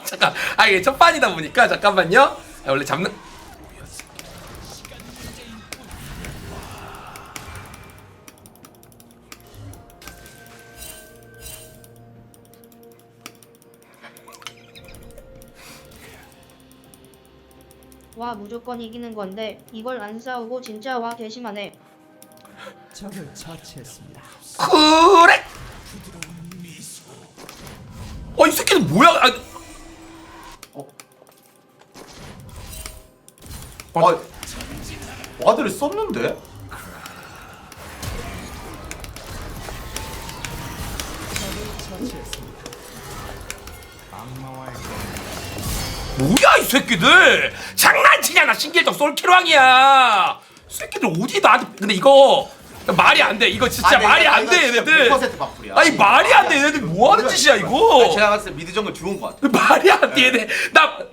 잠깐. 이게 첫 판이다 보니까 잠깐만요. 원래 잡는. 와 무조건 이기는 건데 이걸 안 싸우고 진짜 와 괘씸하네. 적을 처치했습니다. 그래. 이 새끼는 뭐야? 와드를 썼는데? 뭐야 이 새끼들 장난치냐. 나 신길정 솔키로왕이야. 새끼들 어디 나한테. 근데 이거 말이 안 돼. 이거 진짜 말이 안 돼 얘네들. 100% 바꿀이야. 아니 말이 안 돼. 얘네들 뭐 하는 짓이야 이거. 제가 봤을 때 미드 정글 듀오인 것 같아. 말이 안 돼 얘네.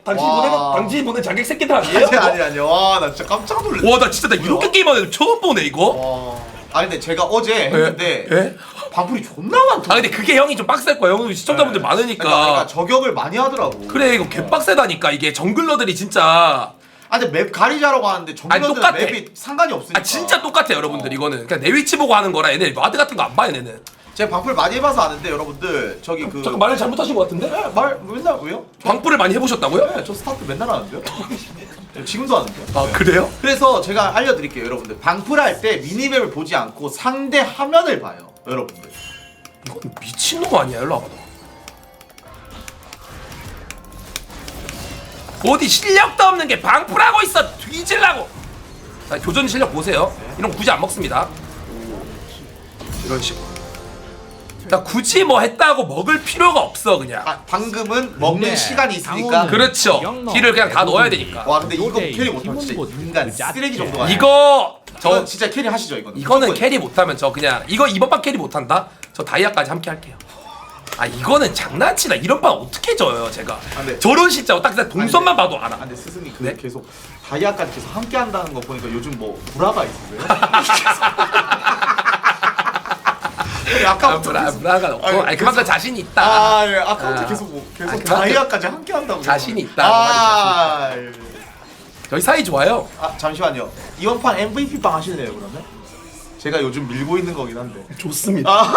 당신이 보낸 자객 새끼들 아니에요? 아니. 와, 나 진짜 깜짝 놀랐어. 와 나 진짜 나 이렇게 게임하는 애들 처음 보네 이거. 근데 제가 어제 했는데 예? 방풀이 존나 많다. 근데 그게 형이 좀 빡셀 거야. 형 시청자분들 많으니까. 그러니까 저격을 많이 하더라고. 그래 이거 개빡세다니까 이게 정글러들이 진짜. 아 근데 맵 가리자라고 하는데 정글러들은 똑같아. 맵이 상관이 없으니까. 아 진짜 똑같아요 여러분들. 이거는 그냥 내 위치 보고 하는 거라. 얘네 와드 같은 거 안 봐요 얘네는. 제가 방풀 많이 해봐서 아는데 여러분들 저기 그 잠깐 말을 잘못하신 것 같은데? 네, 말 맨날 왜요? 방풀을 많이 해보셨다고요? 네, 저 스타트 맨날 하는데요. 네, 지금도 하는데요. 아 그래요? 그래서 제가 알려드릴게요 여러분들. 방풀할 때 미니맵을 보지 않고 상대 화면을 봐요 여러분들. 이건 미친놈 아니야? 일로 와봐 너. 어디 실력도 없는 게 방풀하고 있어. 뒤질라고. 자 교전 실력 보세요. 이런 거 굳이 안 먹습니다. 이런 식으로. 자 굳이 뭐 했다고 먹을 필요가 없어 그냥. 아 방금은 먹는 근데 시간이 있으니까. 그렇죠. 딜을 그냥 다 넣어야 되니까. 와 근데 이거 캐리 못하면 진짜 인간 쓰레기 정도가 아니야. 이거 저 진짜 캐리 하시죠 이거는. 이거는 무조건. 캐리 못하면 저 그냥 이거 이번 판 캐리 못한다? 저 다이아까지 함께 할게요. 아 이거는 장난치나. 이런 판 어떻게 져요 제가. 네. 저런 진짜 딱 동선만 봐도 알아. 아 근데 스승이 그 네? 계속 다이아까지 계속 함께 한다는 거 보니까 요즘 뭐 브라가 있으세요? 아까부터 계속 브라가 없고. 아니 그만큼 자신이 있다. 아 예, 아까부터 아. 계속 뭐 계속 아, 그만큼 다이아까지 함께 한다고 자신이 있다. 아, 예. 저희 사이 좋아요. 아 잠시만요. 이번 판 MVP 빵 하실래요 그러면? 제가 요즘 밀고 있는 거긴 한데. 좋습니다.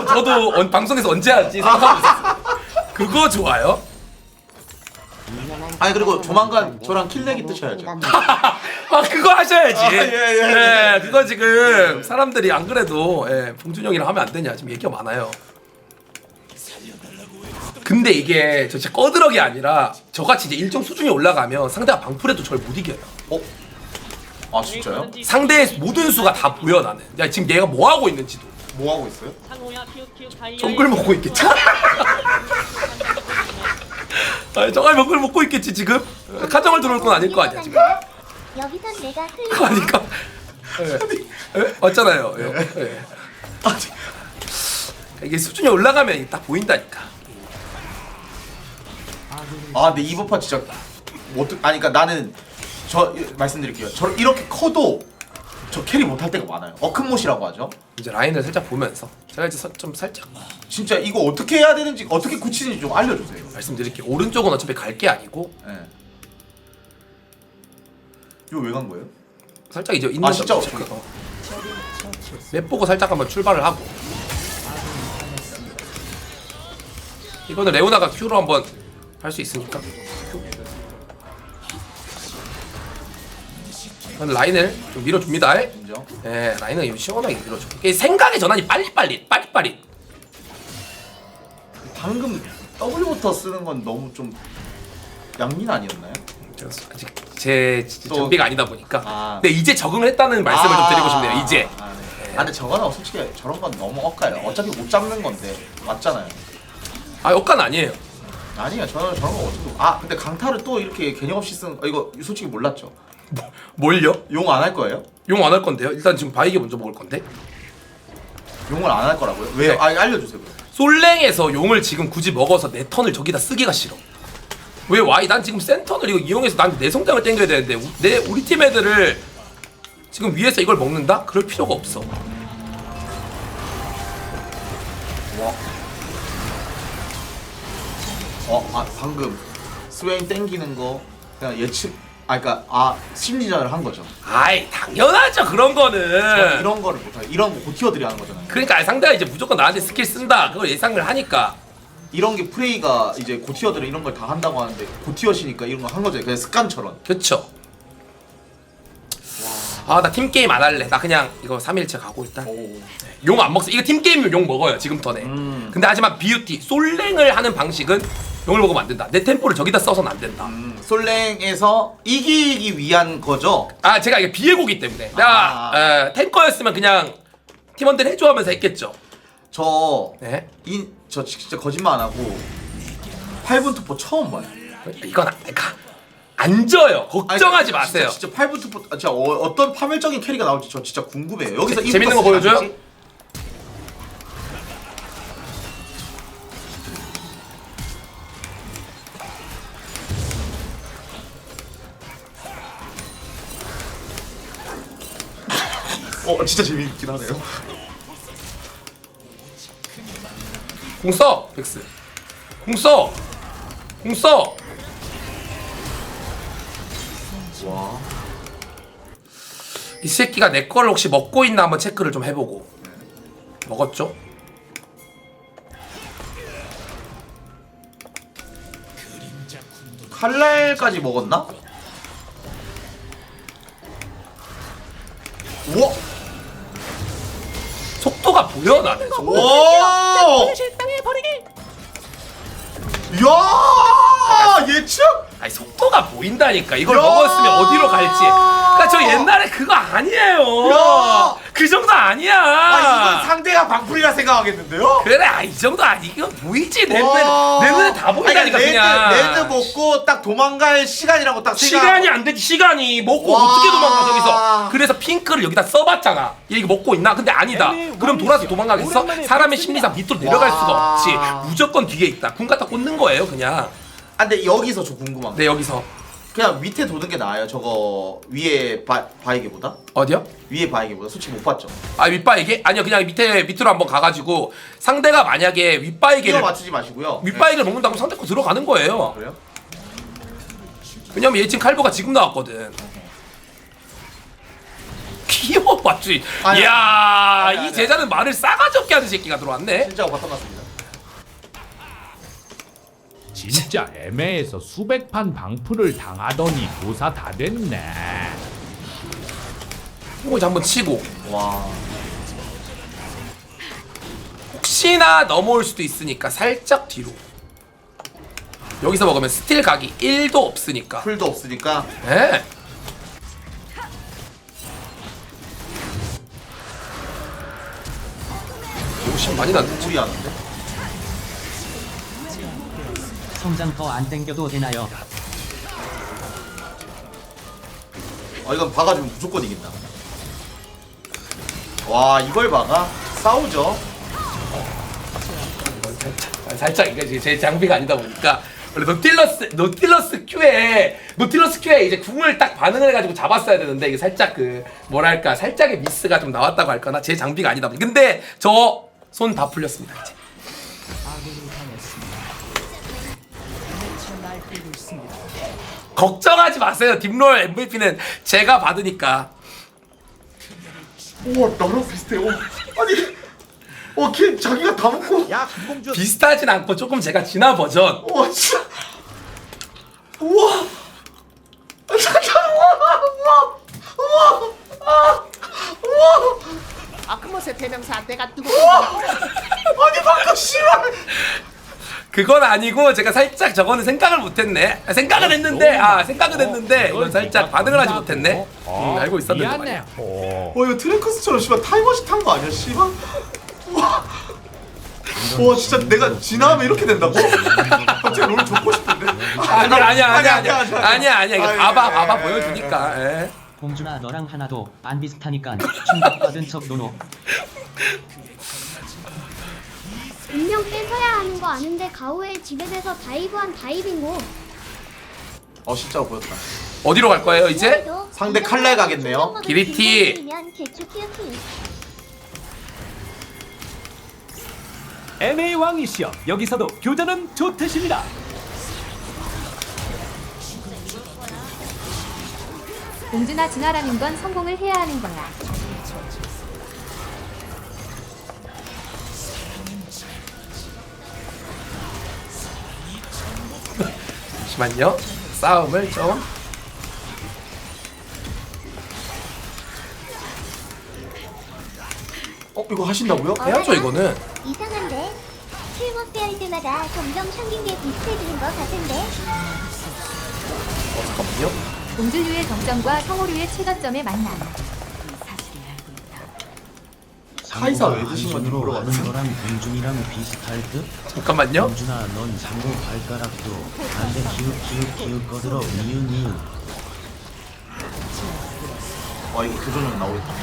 저도 방송에서 언제 할지 생각하고 있었어요. 그거 좋아요. 아니 그리고 조만간 저랑 킬내기 뜨셔야죠. 아 그거 하셔야지. 예. 그거 지금 사람들이 안 그래도 봉준이 형이랑 하면 안 되냐 지금 얘기가 많아요. 근데 이게 저 진짜 꺼드럭이 아니라 저같이 이제 일정 수준이 올라가면 상대가 방풀해도 저를 못 이겨요. 어? 아 진짜요? 상대의 모든 수가 다 보여 나는. 야 지금 얘가 뭐 하고 있는지도. 뭐 하고 있어요? 정글 먹고 있겠지. 아 정글 먹고 있겠지 지금. 카정을 들어올 건 아닐 거 아니야 지금. 여기선 내가 클릭. 그러니까. 맞잖아요. 예. 이게 수준이 올라가면 딱 보인다니까. 아 근데 이번 판 진짜 아니 그러니까 나는 저 말씀드릴게요. 저 이렇게 커도 저 캐리 못할 때가 많아요. 어큰못이라고 하죠. 이제 라인을 살짝 보면서 제가 이제 좀 살짝 진짜 이거 어떻게 해야 되는지 어떻게 고치는지 좀 알려주세요. 말씀드릴게요. 오른쪽은 어차피 갈 게 아니고 예. 이거 왜 간 거예요? 살짝 이제 있는 아 진짜 거 어떻게? 맵 보고 살짝 한번 출발을 하고. 이거는 레오나가 Q로 한번 할 수 있으니까. 저는 라인을 좀 밀어줍니다. 인정. 예, 라인은 시원하게 밀어줘. 이게 생각의 전환이 빨리빨리. 방금 W부터 쓰는 건 너무 좀 양민 아니었나요? 아직 제 장비가 아니다 보니까. 아. 근데 이제 적응을 했다는 말씀을 좀 드리고 싶네요. 이제. 아, 네. 아 근데 저거는 솔직히 저런 건 너무 억까요. 어차피 못 잡는 건데 맞잖아요. 아, 역간 아니에요. 아니야 저는 저런 거 어차피 아 근데 강타를 또 이렇게 개념 없이 쓰는 이거 솔직히 몰랐죠. 뭘요? 용 안 할 거예요? 용 안 할 건데요. 일단 지금 바이게 먼저 먹을 건데. 용을 안 할 거라고요? 왜요? 네. 아 알려주세요. 그럼. 솔랭에서 용을 지금 굳이 먹어서 내 턴을 저기다 쓰기가 싫어. 왜 와이? 난 지금 센턴을 이거 이용해서 난 내 성장을 땡겨야 되는데 우리 팀 애들을 지금 위에서 이걸 먹는다? 그럴 필요가 없어. 아 방금 스웨인 땡기는 거 그냥 예측 그러니까 심리전을 한 거죠. 아이 당연하죠 그런 거는. 이런 거를 못해요. 이런 거 고티어들이 하는 거잖아요. 그러니까 상대가 이제 무조건 나한테 스킬 쓴다 그걸 예상을 하니까. 이런 게 프레이가 이제 고티어들은 이런 걸 다 한다고 하는데 고티어시니까 이런 거 한 거잖아요. 그냥 습관처럼. 그쵸. 아 나 팀게임 안 할래. 나 그냥 이거 3일째 가고 일단. 용 안 먹어. 이거 팀게임이면 용 먹어요 지금 턴에. 근데 하지만 비유티 솔랭을 하는 방식은 용을 먹으면 안 된다. 내 템포를 저기다 써서는 안 된다. 솔랭에서 이기기 위한 거죠? 아 제가 이게 비애고기 때문에 내가 탱커였으면 그냥 팀원들 해줘 하면서 했겠죠. 저 네? 저 진짜 거짓말 안 하고 8분 투포 처음 봐요. 이건 안 져요. 걱정하지 마세요. 진짜 8분 투포 진짜 어떤 파멸적인 캐리가 나올지 저 진짜 궁금해요. 여기서 재밌는 거 보여줘요? 진짜 재밌긴 하네요. 공 써, 백스. 공 써. 와. 이 새끼가 내 거를 혹시 먹고 있나 한번 체크를 좀 해보고. 먹었죠? 칼날까지 먹었나? 우와. 속도가 보여 나는. 오. 식당에 버리기. 야 예측? 아니 속도가 보인다니까. 이걸 야! 먹었으면 어디로 갈지. 그러니까 저 옛날에 그거 아니에요. 야! 그 정도 아니야. 아 이건 상대가 방풀이라 생각하겠는데요? 그래, 이 정도 아니. 이건 보이지. 내 와. 눈에 다 보인다니까. 아니, 그냥. 레드 먹고 딱 도망갈 시간이라고 딱 생각. 시간이 안 되지. 시간이 먹고 와. 어떻게 도망가 저기서. 그래서 핑크를 여기다 써봤잖아. 얘 이거 먹고 있나? 근데 아니다. 그럼 돌아서 도망가겠어? 사람의 심리상 밑으로 내려갈 와. 수가 없지. 무조건 뒤에 있다. 궁 갖다 꽂는 거예요 그냥. 아 근데 여기서 저 궁금한 거. 네, 여기서. 그냥 밑에 도는 게 나아요. 저거 위에 바이게보다? 어디요? 위에 바이게보다 솔직히 못 봤죠. 아, 윗바에게? 아니요, 그냥 밑으로 한번 가가지고 상대가 만약에 끼워 윗바에게를 맞추지 마시고요. 윗바에게를 먹는다고 상대 거 들어가는 거예요. 그래요? 왜냐면 얘 지금 칼보가 지금 나왔거든. 끼워 맞지. 아니, 이야, 아니, 이 제자는 말을 싸가지 없게 하는 새끼가 들어왔네. 진짜 바꿔놨습니다. 진짜 애매해서 수백 판 방풀을 당하더니 도사 다 됐네. 이거 이제 한번 치고 와. 혹시나 넘어올 수도 있으니까 살짝 뒤로. 여기서 먹으면 스틸 각이 1도 없으니까. 풀도 없으니까. 예. 욕심 많이 났네. 풀이 하는데. 성장 더 안 땡겨도 되나요? 아 이건 박아주면 무조건 이긴다. 와 이걸 박아? 싸우죠. 살짝 이게 제 장비가 아니다 보니까 원래 노틸러스 Q에 이제 궁을 딱 반응을 해가지고 잡았어야 되는데 이게 살짝 그 뭐랄까 살짝의 미스가 좀 나왔다고 할까나 제 장비가 아니다 보니. 근데 저 손 다 풀렸습니다 이제. 걱정하지 마세요. 딥롤 MVP는 제가 받으니까. 우와 나랑 비슷해. 걔 자기가 다 먹고. 야 김봉준. 비슷하진 않고 조금 제가 진화 버전. 와 진짜. 우와. 우와. 아크모스의 대명사 내가 뜨고. 아니 방금 씨발. 그건 아니고 제가 살짝 저거는 생각을 못했네. 생각은 했는데 이건 살짝 반응을 하지 못했네. 알고 있었는데 미안해. 말이야. 이거 트랭크스처럼 씨발 타이머시 탄 거 아니야 씨발? 와 진짜 내가 지나면 이렇게 된다고? 갑자기 롤 좋고 싶은데. 아니야. 이거 예, 봐봐 보여주니까. 예. 봉준아 너랑 하나도 안 비슷하니까 충격받은 척 노노. 운명 뺏어야 하는 거 아는데 가오에 지배돼서 다이브한 다이빙고. 진짜 보였다. 어디로 갈 거예요 이제? 상대 칼날 가겠네요. 기리티. MA 왕이시여 여기서도 교전은 좋듯입니다. 봉준아 진화라는 건 성공을 해야 하는 거야. 잠시만요. 싸움을 좀. 이거 하신다고요? 해야죠 이거는. 이상한데? 실버스 할 때마다 점점 생긴 게 비슷해지는 것 같은데? 잠깐만요. 동질류의 정점과 성호류의 최저점의 만남. 카이사 왜 드신 건지 한손으로 하는 물어봤어. 거랑 봉준이랑 비슷할 듯? 잠깐만요. 봉준아 넌 상고 발가락도 반대 키읔 거들어 니은. 이거 교전은 나오겠다.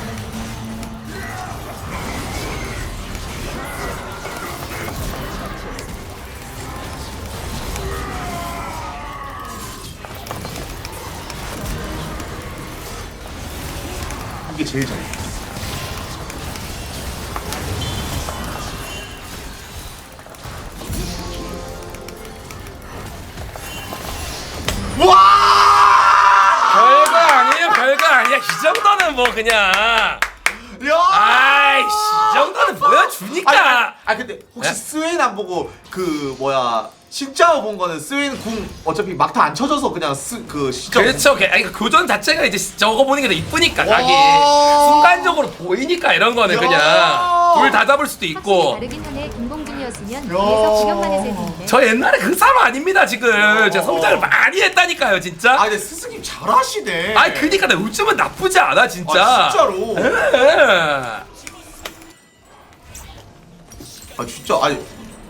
이게 제일 잘해. 결국 그냥. 야! 아이씨 이 정도는 보여주니까. 근데 혹시 네? 스웨인 안 보고 그 뭐야 진짜 본 거는 스웨인 궁 어차피 막타 안 쳐져서 그냥 그 시점. 그렇죠. 아니 교전 자체가 이제 저거 보는 게 더 이쁘니까 와. 각이 순간적으로 보이니까 이런 거는 야. 그냥 둘 다 잡을 수도 있고. 다르긴 하네. 김봉준이었으면 그래서 구경만 했을 텐데. 저 옛날에 그 사람 아닙니다 지금. 제가 성장을 많이 했다니까요 진짜. 근데 스승님 잘하시네. 그니까 나 요즘은 나쁘지 않아 진짜. 진짜로. 진짜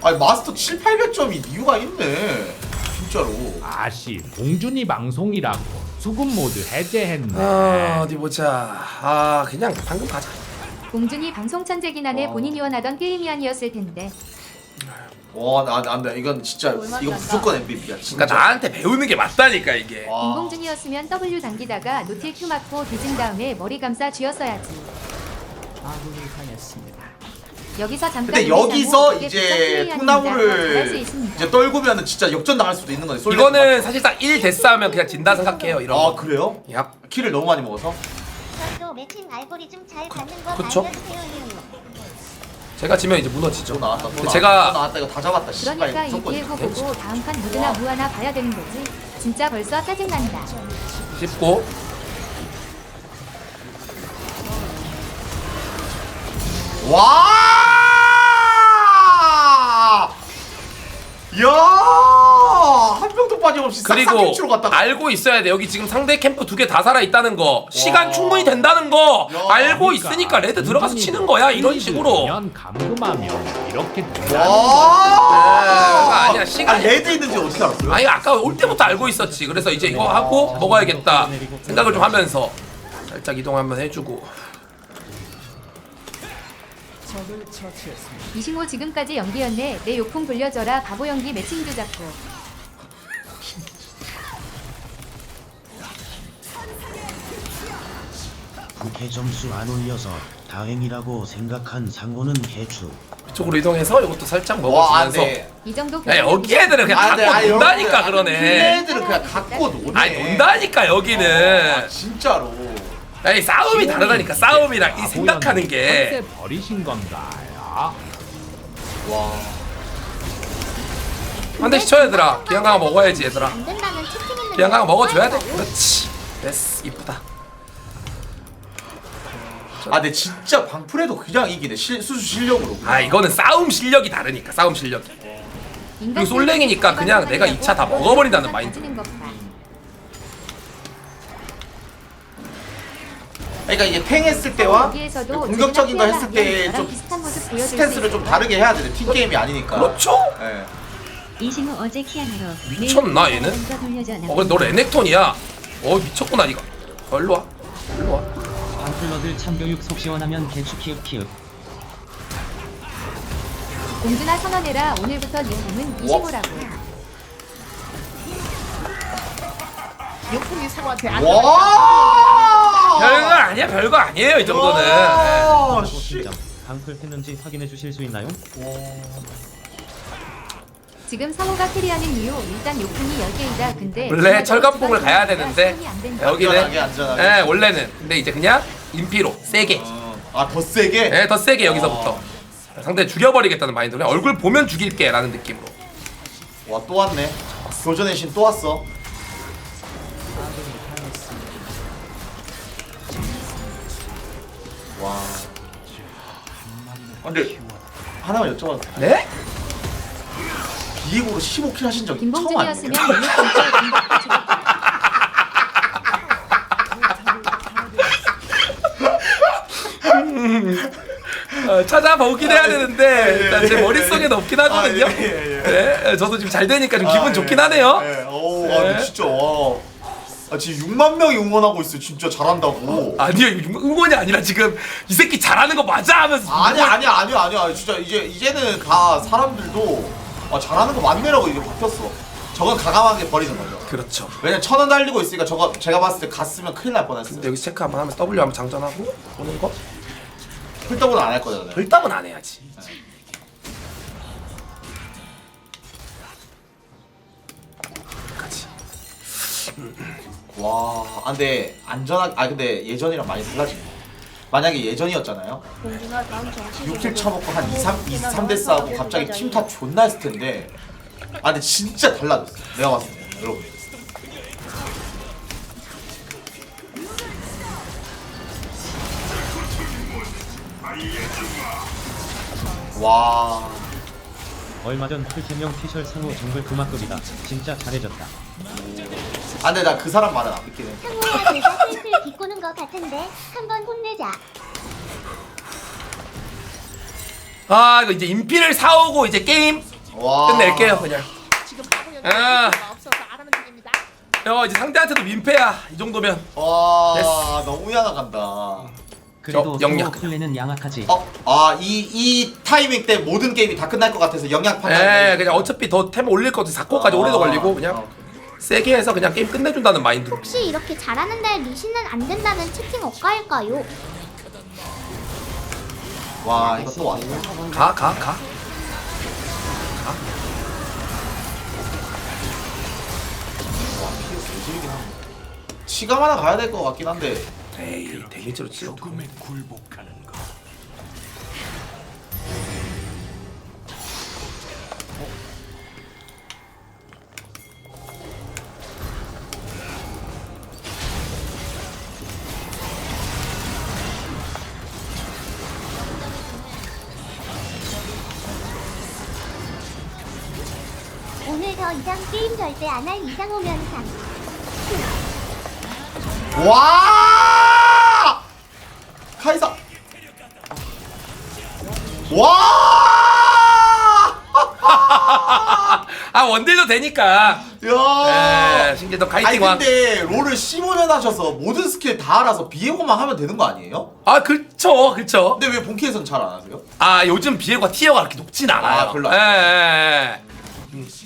아니 마스터 7, 800점이 이유가 있네. 진짜로. 아씨 봉준이 방송이라고 수금 모드 해제했네. 어디 보자. 그냥 방금 가자. 봉준이 방송 천재긴 하네. 본인이 원하던 게임이 아니었을 텐데. 안돼. 이건 진짜 이거 무조건 MVP야. 진짜. 그러니까 나한테 배우는 게 맞다니까 이게. 김봉준이었으면 W 당기다가 노틸 Q 맞고 뒤진 다음에 머리 감싸 쥐었어야지. 여기서 잠깐 근데 여기서 이제 콩나물을 이제 떨구면은 진짜 역전 당할 수도 있는 건데. 이거는 사실상 1 데스하면 그냥 진다 생각해요. 이런 거. 그래요? 야. 키를 너무 많이 먹어서. 저도 매칭 알고리즘 잘 받는 거 그쵸? 알려주세요. 제가 지면 이제 무너지죠. 또 나왔다. 근데 제가 나왔다. 이거 다 잡았다. 그러니까 이 기회고 보고 다음 판 무드나 무하나 봐야 되는 거지. 진짜 벌써 짜증난다. 씹고. 와! 야! 한 병도 빠짐없이 그리고 싹싹김치로 갔다가. 알고 있어야 돼. 여기 지금 상대 캠프 2개 다 살아 있다는 거. 시간 충분히 된다는 거. 알고 있으니까 레드 들어가서 치는 거야. 이런 식으로. 감금하면 이렇게 아니야. 시간. 레드 있는지 어떻게 알았어요? 아니 아까 올 때부터 알고 있었지. 그래서 이제 이거 하고 먹어야겠다 생각을 좀 하면서 살짝 이동 한번 해주고. 이승호 지금까지 연기였네. 내 욕풍 돌려줘라. 바보 연기 매칭도 잡고. 부캐 점수 안 올려서 다행이라고 생각한 상호는 해주. 이쪽으로 이동해서 이것도 살짝 먹어주면서. 이 정도 야, 여기 애들은 그냥 갖고 논다니까 그러네. 애들은 그냥 갖고 노네. 아니 논다니까 여기는. 진짜로. 아니 싸움이 다르다니까. 싸움이랑 이 생각하는 게. 컨셉 버리신 건가요? 한 대씩 쳐 얘들아. 기양강아 먹어야지 얘들아. 안 된다면 채팅했는데. 기양강아 먹어줘야 돼. 그렇지. 됐어. 이쁘다. 근데 진짜 방풀해도 그냥 이기네. 수수 실력으로. 이거는 싸움 실력이 다르니까. 싸움 실력이. 그리고 솔랭이니까 그냥 내가 2차 다 먹어버린다는 마인드. 그러니까 이게 탱 했을 때와 공격적인 거 했을 때 좀 스탠스를 좀 다르게 해야 돼. 팀 게임이 아니니까. 그렇죠? 네. 이승우 어제 키아나로 미쳤나 얘는? 근데 너 레넥톤이야. 미쳤구나 니가. 일로와. 일로와. 방플러들 참교육 속 시원하면 개추 키읔. 공주나 선언해라. 오늘부터 네 이름은 이승우라고. 욕풍이 상호한테 안 별거 아니야. 별거 아니에요 이 정도는. 방플 했는지 확인해 주실 수 있나요? 지금 상호가 캐리하는 이유 일단 욕풍이 10개이다. 근데 원래 철갑봉을 가야 되는데 여기는 안전하게. 원래는 근데 이제 그냥 인피로 세게. 더 세게? 네, 더 세게 여기서부터 상대 죽여버리겠다는 마인드로 그냥 얼굴 보면 죽일게 라는 느낌으로. 와, 또 왔네. 교전의 신 또 왔어. 와. 근데 하나만 여쭤봐도 돼? 네? 비행으로 15킬 하신 적이 처음 김봉준이었으면 아니에요? 너무 진짜 김복도 죽었다. 찾아보긴 해야 되는데 일단 제 머릿속에는 없긴 하거든요. 네, 저도 지금 잘 되니까 좀 기분 좋긴 하네요. 근데 진짜 지금 6만 명이 응원하고 있어요. 진짜 잘한다고. 아니요, 응원이 아니라 지금 이 새끼 잘하는 거 맞아 하면서. 아니야. 진짜 이제는 다 사람들도 잘하는 거 맞네라고 이게 바뀌었어. 저건 가감하게 버리는 거죠. 그렇죠. 왜냐면 1000원 달리고 있으니까 저거 제가 봤을 때 갔으면 큰일 날 뻔했어요. 근데 여기서 체크 한번 하면서 W 한번 장전하고 오는 거? 풀더블은 안 할 거잖아요. 불답은 안 해야지. 와, 근데 안전하게 근데 예전이랑 많이 달라진 거. 만약에 예전이었잖아요. 6킬 쳐먹고 한 3대 싸우고 갑자기 팀 탓 존나 했을 텐데 아 근데 진짜 달라졌어 내가 봤을 때 여러분. 와 얼마 전 풀템형 피셜 상호 정글 그만급이다. 진짜 잘해졌다. 아 근데 나 그 사람 말은 안 믿긴 해. 상호가 내가 슬슬 비꼬는 것 같은데 한번 혼내자. 아 이거 이제 인피를 사오고 이제 게임 와 끝낼게요 그냥. 지금 하고 연결 아. 없어서 알아면 됩니다. 이제 상대한테도 민폐야 이 정도면. 와 됐어. 너무 양아간다. 그래도 영역. 상호 플레이는 양악하지. 이 타이밍 때 모든 게임이 다 끝날 것 같아서 영향 판단. 예 그냥 어차피 더 템 올릴 거지 4코까지 오래도 걸리고 그냥 세게 해서 그냥 게임 끝내준다는 마인드로. 혹시 이렇게 잘하는데 리신은 안 된다면 채팅 억까일까요? 와 이거 또 왔어. 가. 치감 하나 가야 될 것 같긴 한데. 에이 데미지로 치워. 오늘 더 이상 게임 절대 안 할 이상 오면 상. 와! 카이사. 와! 아 원딜도 되니까. 야. 예 신기도 아니 카이팅 왕. 근데 롤을 15년 하셔서 모든 스킬 다 알아서 비에고만 하면 되는 거 아니에요? 아 그쵸. 근데 왜 본캐에서는 잘 안 하세요? 아 요즘 비에고가 티어가 그렇게 높진 않아요. 아, 별로 안 예.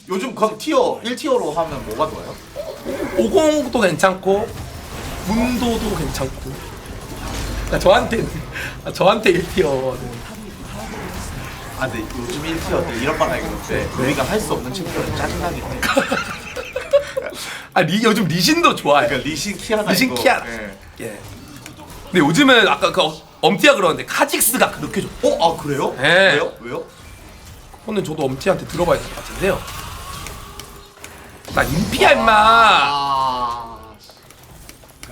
요즘 그럼 티어 1티어로 하면 뭐가 좋아요? 50도 괜찮고 문도도 괜찮고. 저한테 1티어는. 아 근데 요즘 1티어들 이런 말 하겠는데 우리가 할 수 없는 챔피언은 짜증나긴 해. 아 요즘 리신도 좋아해. 그러니까 리신 키아나 리신 이거. 키아나. 예. 예. 근데 요즘은 아까 그 엄티아 그러는데 카직스가 그렇게 좋. 아 그래요? 예. 왜요? 그거는 저도 엄티한테 들어봐야 될 것 같은데요. 나 인피야 임마. 아.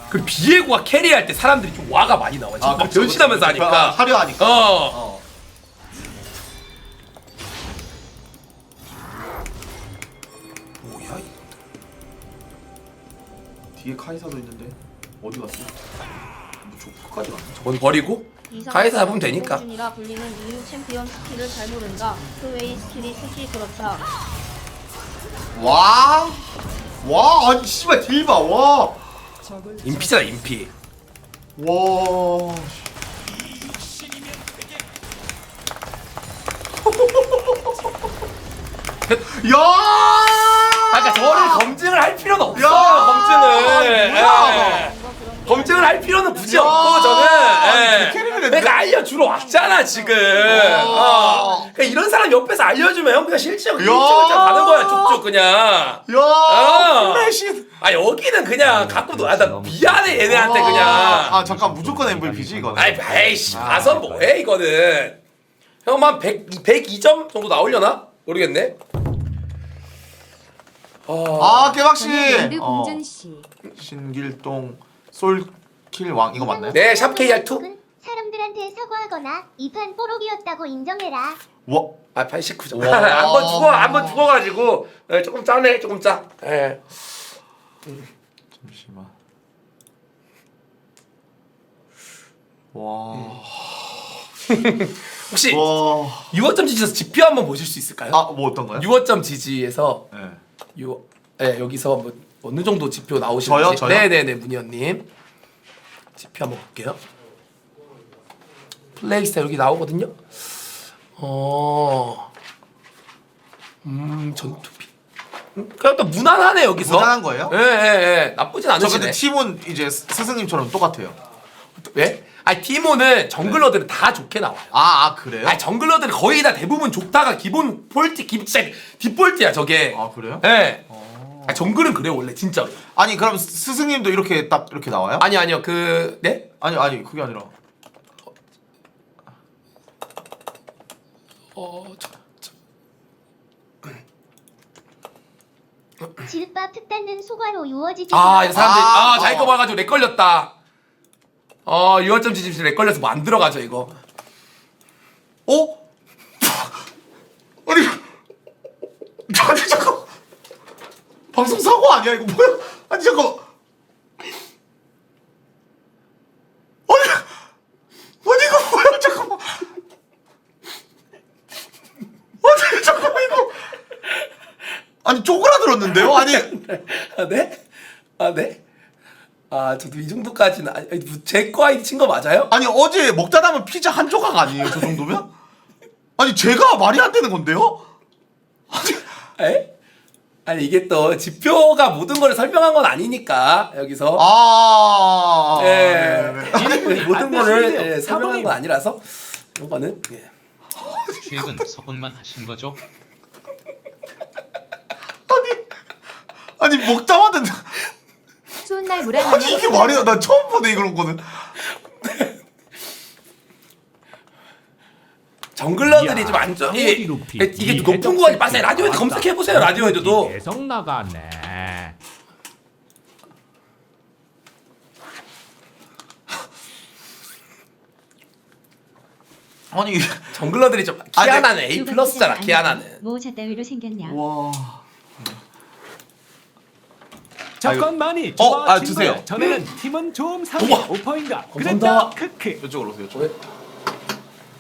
그리고 비에고가 캐리할 때 사람들이 좀 와가 많이 나와. 지금 막 그쵸, 변신하면서 그쵸. 하니까. 화려하니까. 어. 뭐야 이거. 뒤에 카이사도 있는데 어디 갔어? 뭐 끝까지 갔네. 저건 버리고 카이사 잡으면 되니까. 이라 불리는 이유 챔피언 스킬을 잘 모른다. 그 외의 스킬이 특히 그렇다. 와 아니 씨발 딜 봐. 와. 인피잖아 인피. 와. 야! 아까 저를 검증을 할 필요는 없어요. 야! 검증을. 뭐야? 예. 검증을 할 필요는 굳이 야! 없고 저는. 아니, 개캐리를 했네. 내가 알려주러 왔잖아 지금. 그러니까 이런 사람 옆에서 알려주면 형 그냥 실적으로 가는 거야 쭉쭉 그냥. 야! 플래신. 아 여기는 그냥 갖고 나 미안해 얘네한테 그냥. 아 잠깐 무조건 MVP지 이거는. 에이씨 봐서 뭐해 이거는. 형만 102점 정도 나오려나? 모르겠네. 깨박씨. 랜드 공준 씨. 신길동 솔킬 왕 이거 맞나요? 네, 샵 KR2. 사람들한테 사과하거나 이 판 뽀록이었다고 인정해라. 와. 89점. 와. 한번 죽어가지고 조금 짜네, 조금 짜. 예. 잠시만. 와. 혹시 와. 6호점 지지에서 지표 한번 보실 수 있을까요? 뭐 어떤 거요? 6호점 지지에서 네. 여기서 뭐 어느 정도 지표 나오시는지. 저요? 네네네 문희원님 지표 한번 볼게요. 플레이스타 여기 나오거든요. 전투비. 그냥 또 무난하네 여기서. 무난한 거예요? 예. 나쁘진 저 않으시네. 근데 팀은 이제 스승님처럼 똑같아요. 왜? 아니 티모는 정글러들은 다 좋게 나와요. 그래요? 아니 정글러들은 거의 다 대부분 좋다가 기본 폴티 진짜 뒷폴티야 저게. 그래요? 예. 정글은 그래 원래 진짜로. 아니 그럼 스승님도 이렇게 딱 이렇게 나와요? 아니요 네? 아니 그게 아니라 질밥 특단은 소가로 이루어지지. 이거 사람들 자기 거 봐가지고 렉 걸렸다. 유월점 지집실 렉 걸려서 뭐 안 들어가죠 이거. 아니 잠깐 방송 사고 아니야 이거 뭐야? 아니 잠깐 아니 이거 뭐야 잠깐만 아니 잠깐만 이거 아니 쪼그라들었는데요? 아니 네? 네? 저도 이 정도까지는 제 거 아이디 친 거 맞아요? 아니 어제 먹다 남은 피자 한 조각 아니에요 저 정도면? 아니 제가 말이 안 되는 건데요? 아니 이게 또 지표가 모든 걸 설명한 건 아니니까 여기서 모든 거를 설명한 건 아니라서 이거는 최근 서본만 하신 거죠? 아니 먹다 왔는데 추운 날 물안하면 아니 이게 말이야 나 처음 보네 이런 거는. 정글러들이 좀 안 좋아. 이게 높은 구간이 빡세. 라디오에도 검색해 보세요. 라디오에도. 계속 나가네. 아니 정글러들이 좀 키아나는 A 플러스잖아. 키아나는. 뭐 잣다위로 생겼냐? 와. 잠깐만이 드세요. 전에는 팀은 좀 상해 우와. 오퍼인가 감사합니다. 그랬다 크크 이쪽으로 오세요.